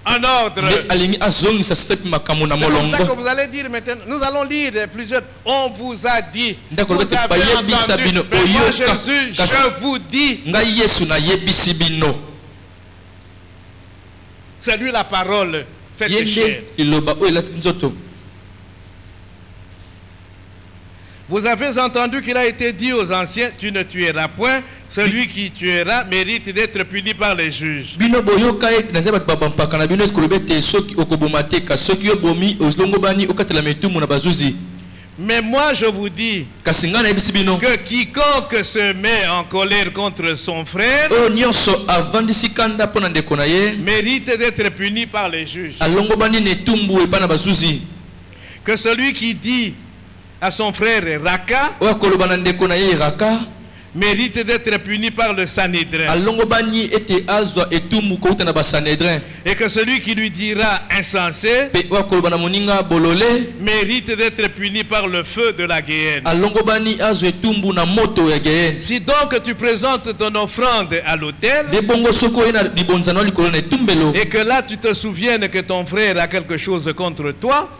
en ordre. C'est comme ça que vous allez dire maintenant. Nous allons lire plusieurs. On vous a dit. Vous avez entendu. Mais moi, Jésus, je vous dis. C'est lui la parole. Faites chair. Vous avez entendu qu'il a été dit aux anciens, tu ne tueras point. Celui qui tuera mérite d'être puni par les juges. Mais moi je vous dis que quiconque se met en colère contre son frère mérite d'être puni par les juges. Que celui qui dit à son frère Raka mérite d'être puni par le Sanhédrin. Et que celui qui lui dira insensé mérite d'être puni par le feu de la Guéhenne. Si donc tu présentes ton offrande à l'autel et que là tu te souviennes que ton frère a quelque chose contre toi,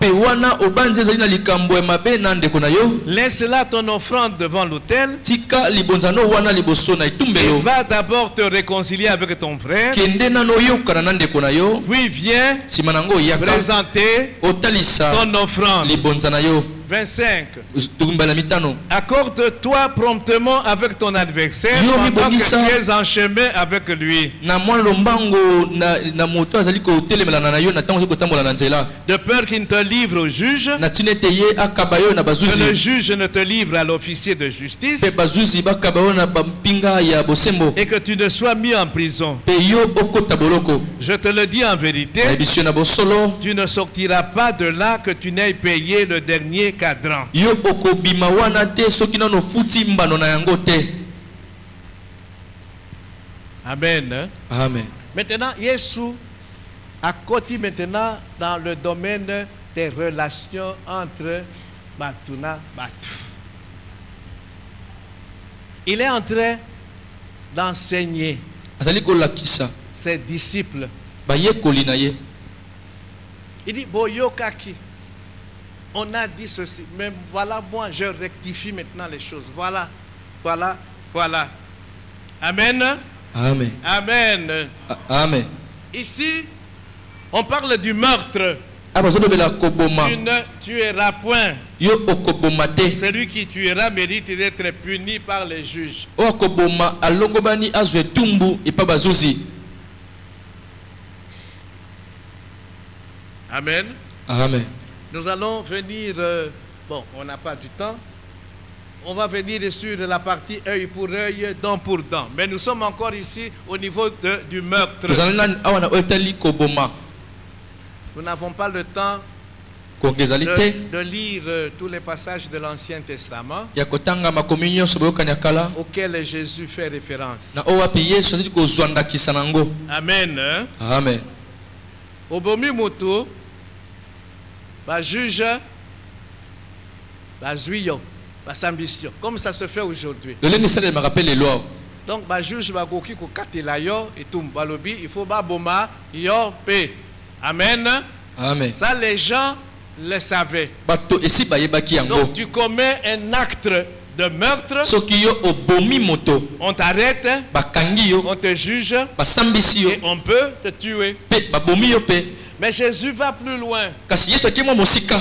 laisse là ton offrande devant l'autel et va d'abord te réconcilier avec ton frère, puis viens présenter ton offrande. 25. Accorde-toi promptement avec ton adversaire pendant que tu es en chemin avec lui, de peur qu'il ne te livre au juge, que le juge ne te livre à l'officier de justice et que tu ne sois mis en prison. Je te le dis en vérité, tu ne sortiras pas de là que tu n'aies payé le dernier cadran. Amen. Amen. Maintenant, Jésus a côté maintenant dans le domaine des relations entre Batuna et Batu. Il est en train d'enseigner ses disciples. Il dit, Boyokaki. On a dit ceci, mais voilà, moi je rectifie maintenant les choses. Voilà. Amen. Amen. Amen. Amen. Ici, on parle du meurtre. Tu ne tueras point. Celui qui tuera mérite d'être puni par les juges. Amen. Amen. Nous allons venir, bon, on n'a pas du temps, on va venir sur la partie œil pour œil, dent pour dent. Mais nous sommes encore ici au niveau du meurtre. Nous n'avons pas le temps de lire tous les passages de l'Ancien Testament auxquels Jésus fait référence. Amen. Amen. Obomi moto, ba juge, ba zuyo, ba sambition, comme ça se fait aujourd'hui. Donc ba juge ba goki ko katela yo et tout balobi, il faut ba boma yo pe. Amen. Amen. Ça les gens le savaient. Donc tu commets un acte de meurtre, on t'arrête, on te juge et on peut te tuer. Mais Jésus va plus loin.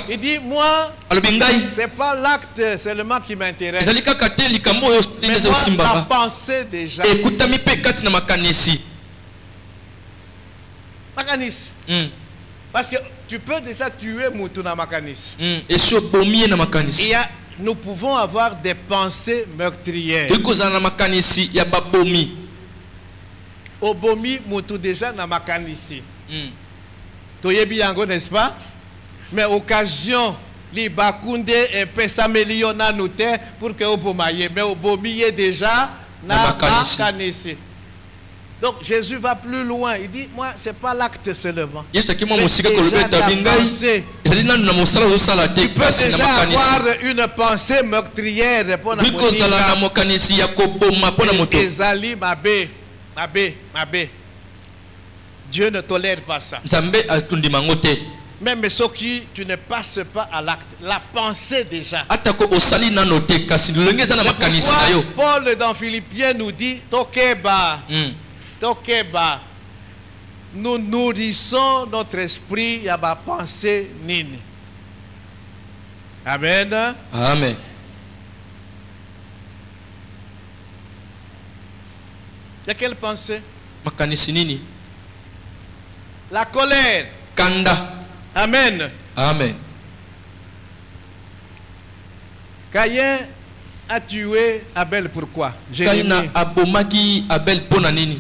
Il dit, moi, c'est pas l'acte seulement qui m'intéresse, mais moi, la pensée déjà. Makanis. Parce que tu peux déjà tuer Mutuna Makanis. Nous pouvons avoir des pensées meurtrières. Obomi Mutu déjà na Makanisi. Toyebi yango, n'est-ce pas? Mais occasion li bakunde et pesa milliona noté pour que obomaye. Mais obomi est déjà na Makanisi. Donc Jésus va plus loin. Il dit, moi, c'est pas l'acte seulement. Tu peux déjà avoir une pensée meurtrière pour la Dieu ne tolère pas ça. Même ceux qui tu ne passes pas à l'acte, la pensée déjà. Pourquoi Paul dans Philippiens nous dit Tokeba, Tokeba, nous nourrissons notre esprit à ma pensée nini. Amen. Amen. Il y a quelle pensée? Makanisi nini? La colère. Kanda. Amen. Amen. Caïn a tué Abel, pourquoi? Caïn a bomaki Abel ponanini.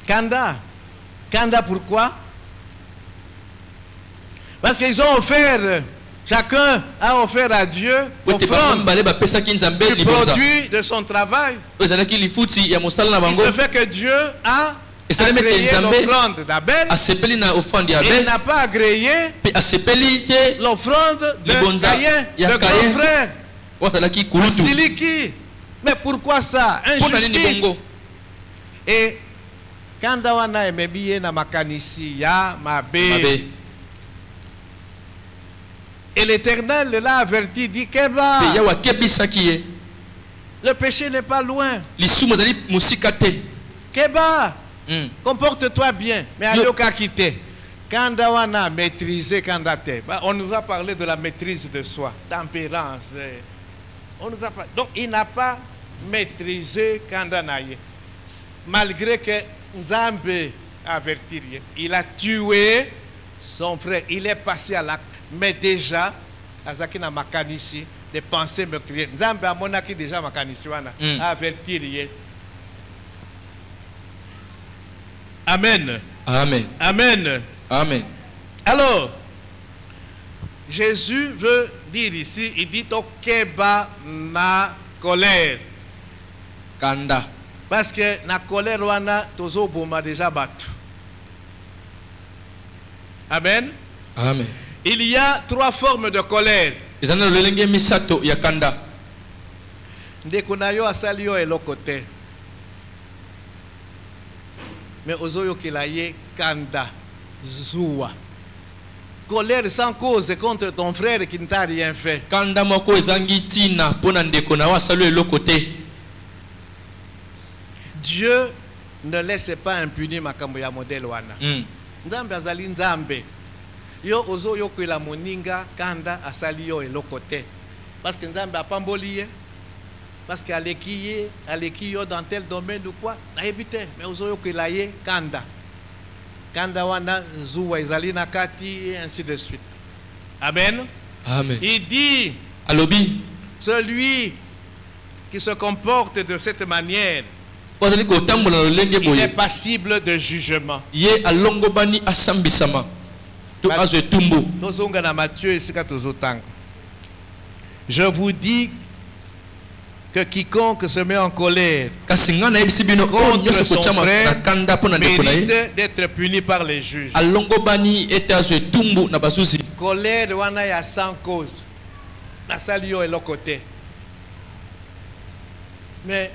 Kanda. Kanda, pourquoi? Parce qu'ils ont offert Chacun a offert à Dieu l'offrande du produit de son travail. Il se fait que Dieu a agréé l'offrande d'Abel. Il n'a pas agréé l'offrande de Caïn, le grand frère. Siliki. Mais pourquoi ça? Injustice. Et quand on a aimé na makanisi ya mabe. Et l'Éternel l'a averti, dit Keba, le péché n'est pas loin. Keba, comporte-toi bien. Mais Ayoka quitté. Quand on a maîtrisé Kandate, on nous a parlé de la maîtrise de soi, tempérance. On nous a pas, donc il n'a pas maîtrisé Kandanaye. Malgré que Nzambe a averti, il a tué son frère. Il est passé à l'acte. Mais déjà, Azaki na makanisi des pensées meurtrières. Nzambe a monaki déjà makanisi wana a avertir. Amen. Amen. Amen. Amen. Alors, Jésus veut dire ici, il dit Tokeba na colère. Kanda. Parce que na colère wana tozo boma déjà battu. Amen. Amen. Il y a 3 formes de colère. Ndekunayo asalio elokote. Mais ozoyo kilaye kanda zuwa. Colère sans cause contre ton frère qui ne t'a rien fait. Kanda moko ezangitina pona ndekunayo asalio elokote. Dieu ne laisse pas impuni makambo ya modèle wana. Nzambe azali nzambe. Yo ozo yo kwela moninga kanda asali yo elokote. Parce que nzambe apamboli parce que aleki yo dans tel domaine ou quoi, na ebite mais ozo yo kwela ye kanda. Kanda wana zuwa ezali na kati et ainsi de suite. Amen. Amen. Il dit Alobi, celui qui se comporte de cette manière, il est passible de jugement. Je vous dis que quiconque se met en colère contre son frère mérite d'être puni par les juges. Colère wana ya sans cause. Nasalio est l'autre côté. Mais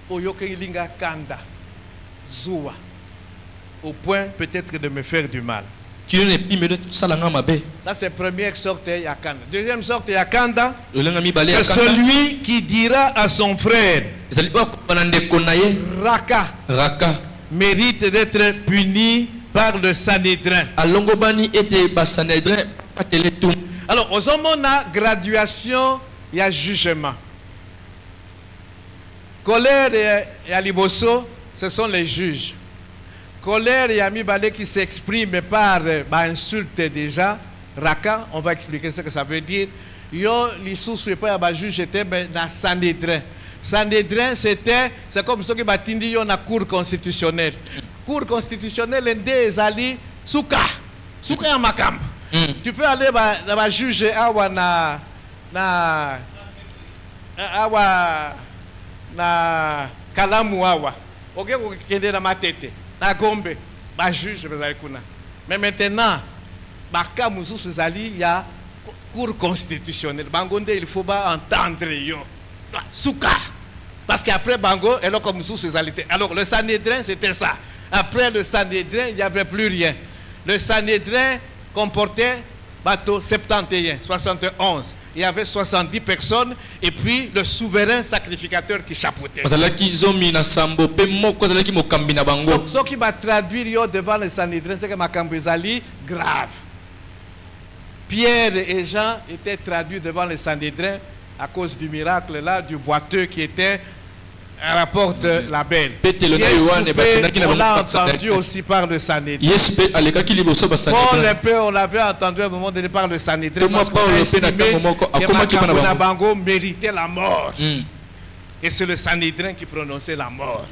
oyoke ilinga kanda zuwa au point peut-être de me faire du mal. Ça c'est première sorte yakanda. Deuxième sorte yakanda, que celui qui dira à son frère Raka mérite d'être puni par le Sanhédrin. Alors aux hommes on a graduation, il y a jugement. Colère et aliboso, ce sont les juges. Colère et amibale qui s'expriment par insulte déjà. Raka, on va expliquer ce que ça veut dire. Yo l'issue n'est pas un juge, c'était dans Sanhédrin. Sanhédrin, c'est comme ce qui batindi yo na cour constitutionnelle. Cour constitutionnelle, ndé ali souka ya makam. Tu peux aller dans la juge awa na kalamu awa. Ok, vous kende na matete. Na gombe, ba juge bezali kuna. Mais maintenant, baka mususu zali ya cour constitutionnelle. Bangonde il faut pas entendre yo. Souka. Parce qu'après Bango, elle a comme mususu zali. Alors le Sanhédrin c'était ça. Après le Sanhédrin, il n'y avait plus rien. Le Sanhédrin comportait bateau 71, 71. Il y avait 70 personnes et puis le souverain sacrificateur qui chapeautait. Donc, ce qui va traduire devant le Sanhédrin, c'est que Makambezali grave. Pierre et Jean étaient traduits devant le Sanhédrin à cause du miracle là, du boiteux qui était à la porte la belle. On l'a entendu aussi par le Sanhédrin. On l'avait entendu à un moment donné par le Sanhédrin. Parce qu'on a estimé que Makambuna Bango méritait la mort. Et c'est le Sanhédrin qui prononçait la mort.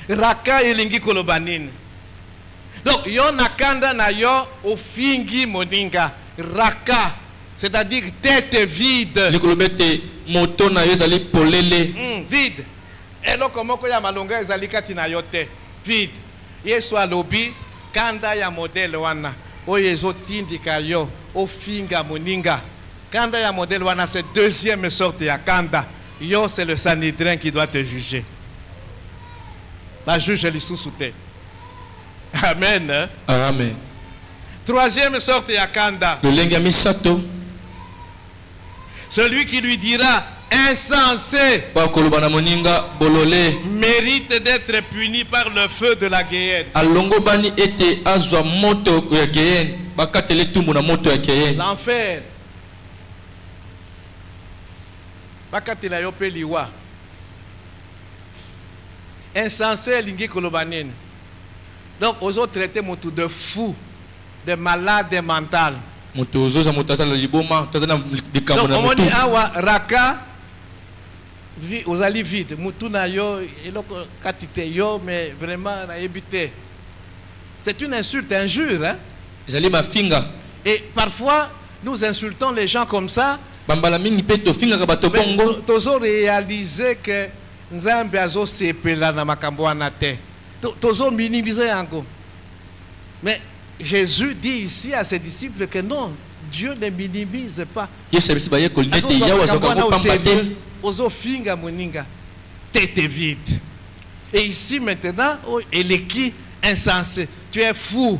Raka elingi kolobanine. Donc yo nakanda na yo ofingi moninga raka, c'est-à-dire tête vide. Moto na yo ezali polele. Vide. Eloko moko ya malonga ezali kati na yo te. Vide. Yesu alobi kanda ya modèle wana oyo ezotindika yo ofinga moninga. Kanda ya modèle wana c'est deuxième sorte ya kanda. Yo c'est le Sanhédrin qui doit te juger. La juge lisusu te. Amen. Hein? Amen. Troisième sorte ya kanda. Le lenga misato. Celui qui lui dira insensé mérite d'être puni par le feu de la Guéhenne. L'enfer. Bakatela yo pe liwa. Insensé lingi kolobanene. Donc aux autres traités motu de fou, de malade mental. Donc on dit awa raka aux ali vide mutu na yo eloko katite yo mais vraiment na ebité. C'est une insulte, injure hein. Et parfois nous insultons les gens comme ça. Tozo réaliser que Nzambe azo sepela na makambo wana te. Tozo minimiser encore. Mais Jésus dit ici à ses disciples que non, Dieu ne minimise pas. Ozo finga moninga, tête vide. Et ici maintenant, il est qui insensé. Tu es fou,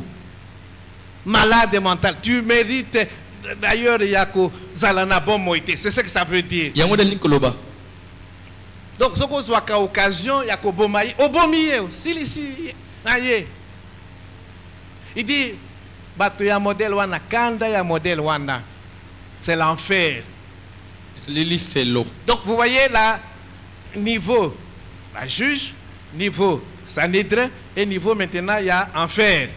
malade mental. Tu mérites. D'ailleurs, Yako Zalana bon moïté. C'est ce que ça veut dire. Donc, ce qu'on soit qu'à occasion, Yako Bomaï, Obomiye, si, aïe. Il dit, bato ya modèle wana, kanda ya modèle wana. C'est l'enfer. Donc, vous voyez là, niveau, la juge, niveau Sanhédrin, et niveau maintenant, il y a enfer.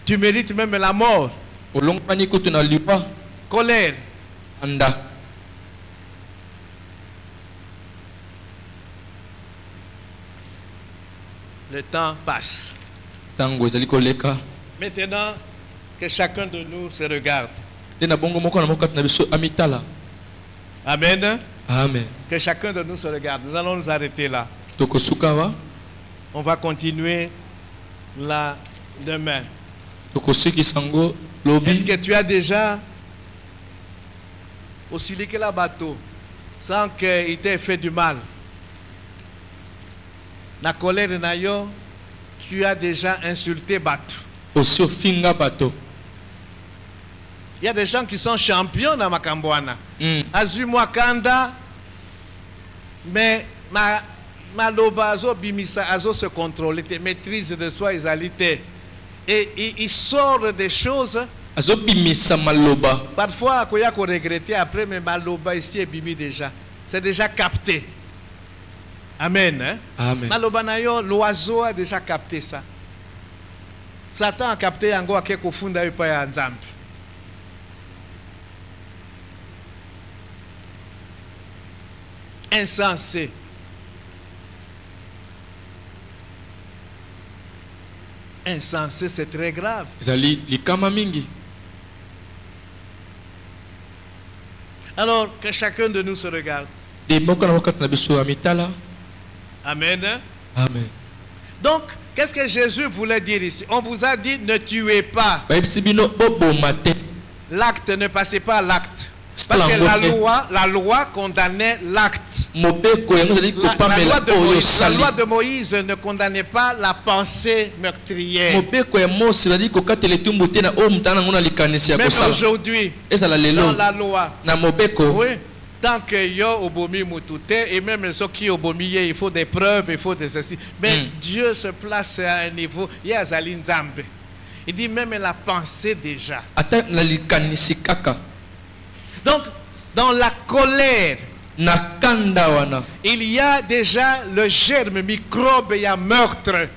Tu mérites même la mort. Colère. Anda. Le temps passe. Maintenant, que chacun de nous se regarde. Amen. Amen. Que chacun de nous se regarde. Nous allons nous arrêter là. On va continuer là demain. Est-ce que tu as déjà oscillé que la bateau sans qu'il t'ait fait du mal? La colère na yo, tu as déjà insulté bateau. Il y a des gens qui sont champions dans Makambouana. Azuma Kanda, mais ma loba azo bimisa azo se contrôler, maîtrise de soi égalité. Et il sort des choses. Parfois, il y a qu'on regretter après, mais maloba ici est bimi déjà. C'est déjà capté. Amen. Hein? Amen. Maloba nayo, l'oiseau a déjà capté ça. Satan a capté yango ake kofunda yupa ya Nzambe. Insensé. Insensé, c'est très grave. Alors, que chacun de nous se regarde. Amen. Amen. Donc, qu'est-ce que Jésus voulait dire ici? On vous a dit ne tuez pas. L'acte ne passait pas à l'acte. Parce que la loi condamnait l'acte. La loi de Moïse ne condamnait pas la pensée meurtrière. Même aujourd'hui, dans la loi, oui, tant que yo obomi mutute, et même ceux qui obomi, il faut des preuves, il faut des ceci. Mais Dieu se place à un niveau, il y a Zalin Zambe. Il dit même la pensée déjà. Donc, dans la colère, il y a déjà le germe, microbe, il y a meurtre.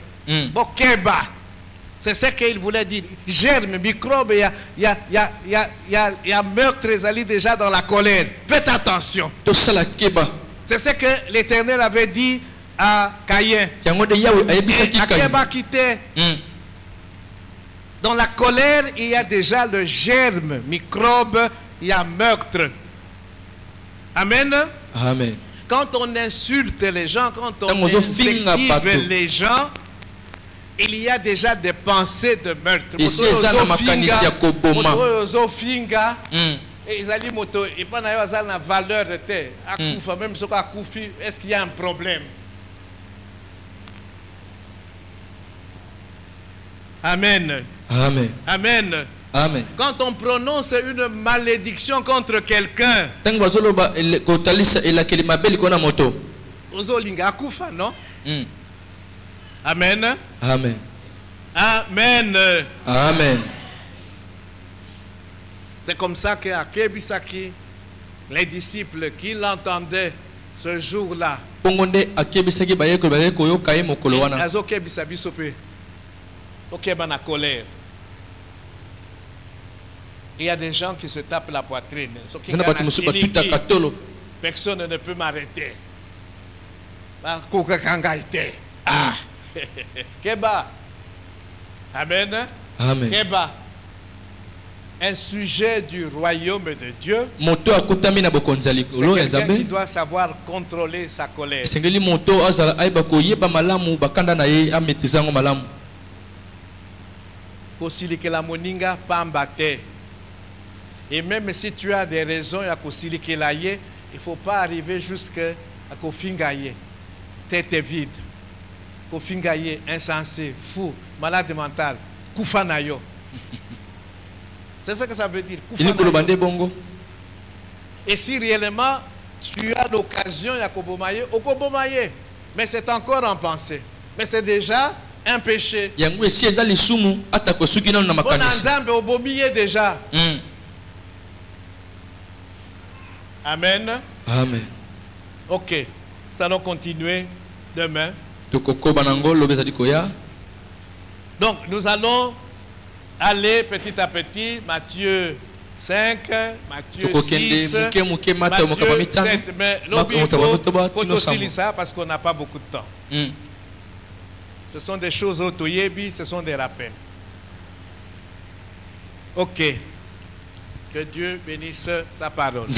Bokeba. C'est ce qu'il voulait dire. Germe, microbe, il y a meurtre, ils déjà dans la colère. Faites attention. C'est ce que l'Éternel avait dit à Caïn. Akeba quitté. Dans la colère, il y a déjà le germe, microbe, il y a meurtre. Amen. Amen. Quand on insulte les gens, quand on invective les gens, il y a déjà des pensées de meurtre. Ici, est-ce qu'il y a un problème? Amen. Amen. Amen. Amen. Quand on prononce une malédiction contre quelqu'un, non? Amen. Amen. Amen. Amen. C'est comme ça qu'à Kebisaki, les disciples qui l'entendaient ce jour-là, il y a des gens qui se tapent la poitrine. Personne ne peut m'arrêter. Ah. Keba. Amen. Amen. Keba. Un sujet du royaume de Dieu. C'est quelqu'un qui doit savoir contrôler sa colère. Et même si tu as des raisons à il ne faut pas arriver jusqu'à Kofingaye. Tête vide. Kofingaye, insensé, fou, malade mental. Koufanayo. C'est ça que ça veut dire. Et si réellement tu as l'occasion à Kobomaye, au Kobomaye. Mais c'est encore en pensée. Mais c'est déjà un péché. Bon ensemble, au Bomiye déjà. Amen. Amen. Ok. Nous allons continuer demain. Donc nous allons aller petit à petit. Matthieu 5, Matthieu 6, Matthieu 7. Mais il faut aussi lire ça parce qu'on n'a pas beaucoup de temps. Ce sont des choses autoyebi, ce sont des rappels. Ok. Que Dieu bénisse sa parole.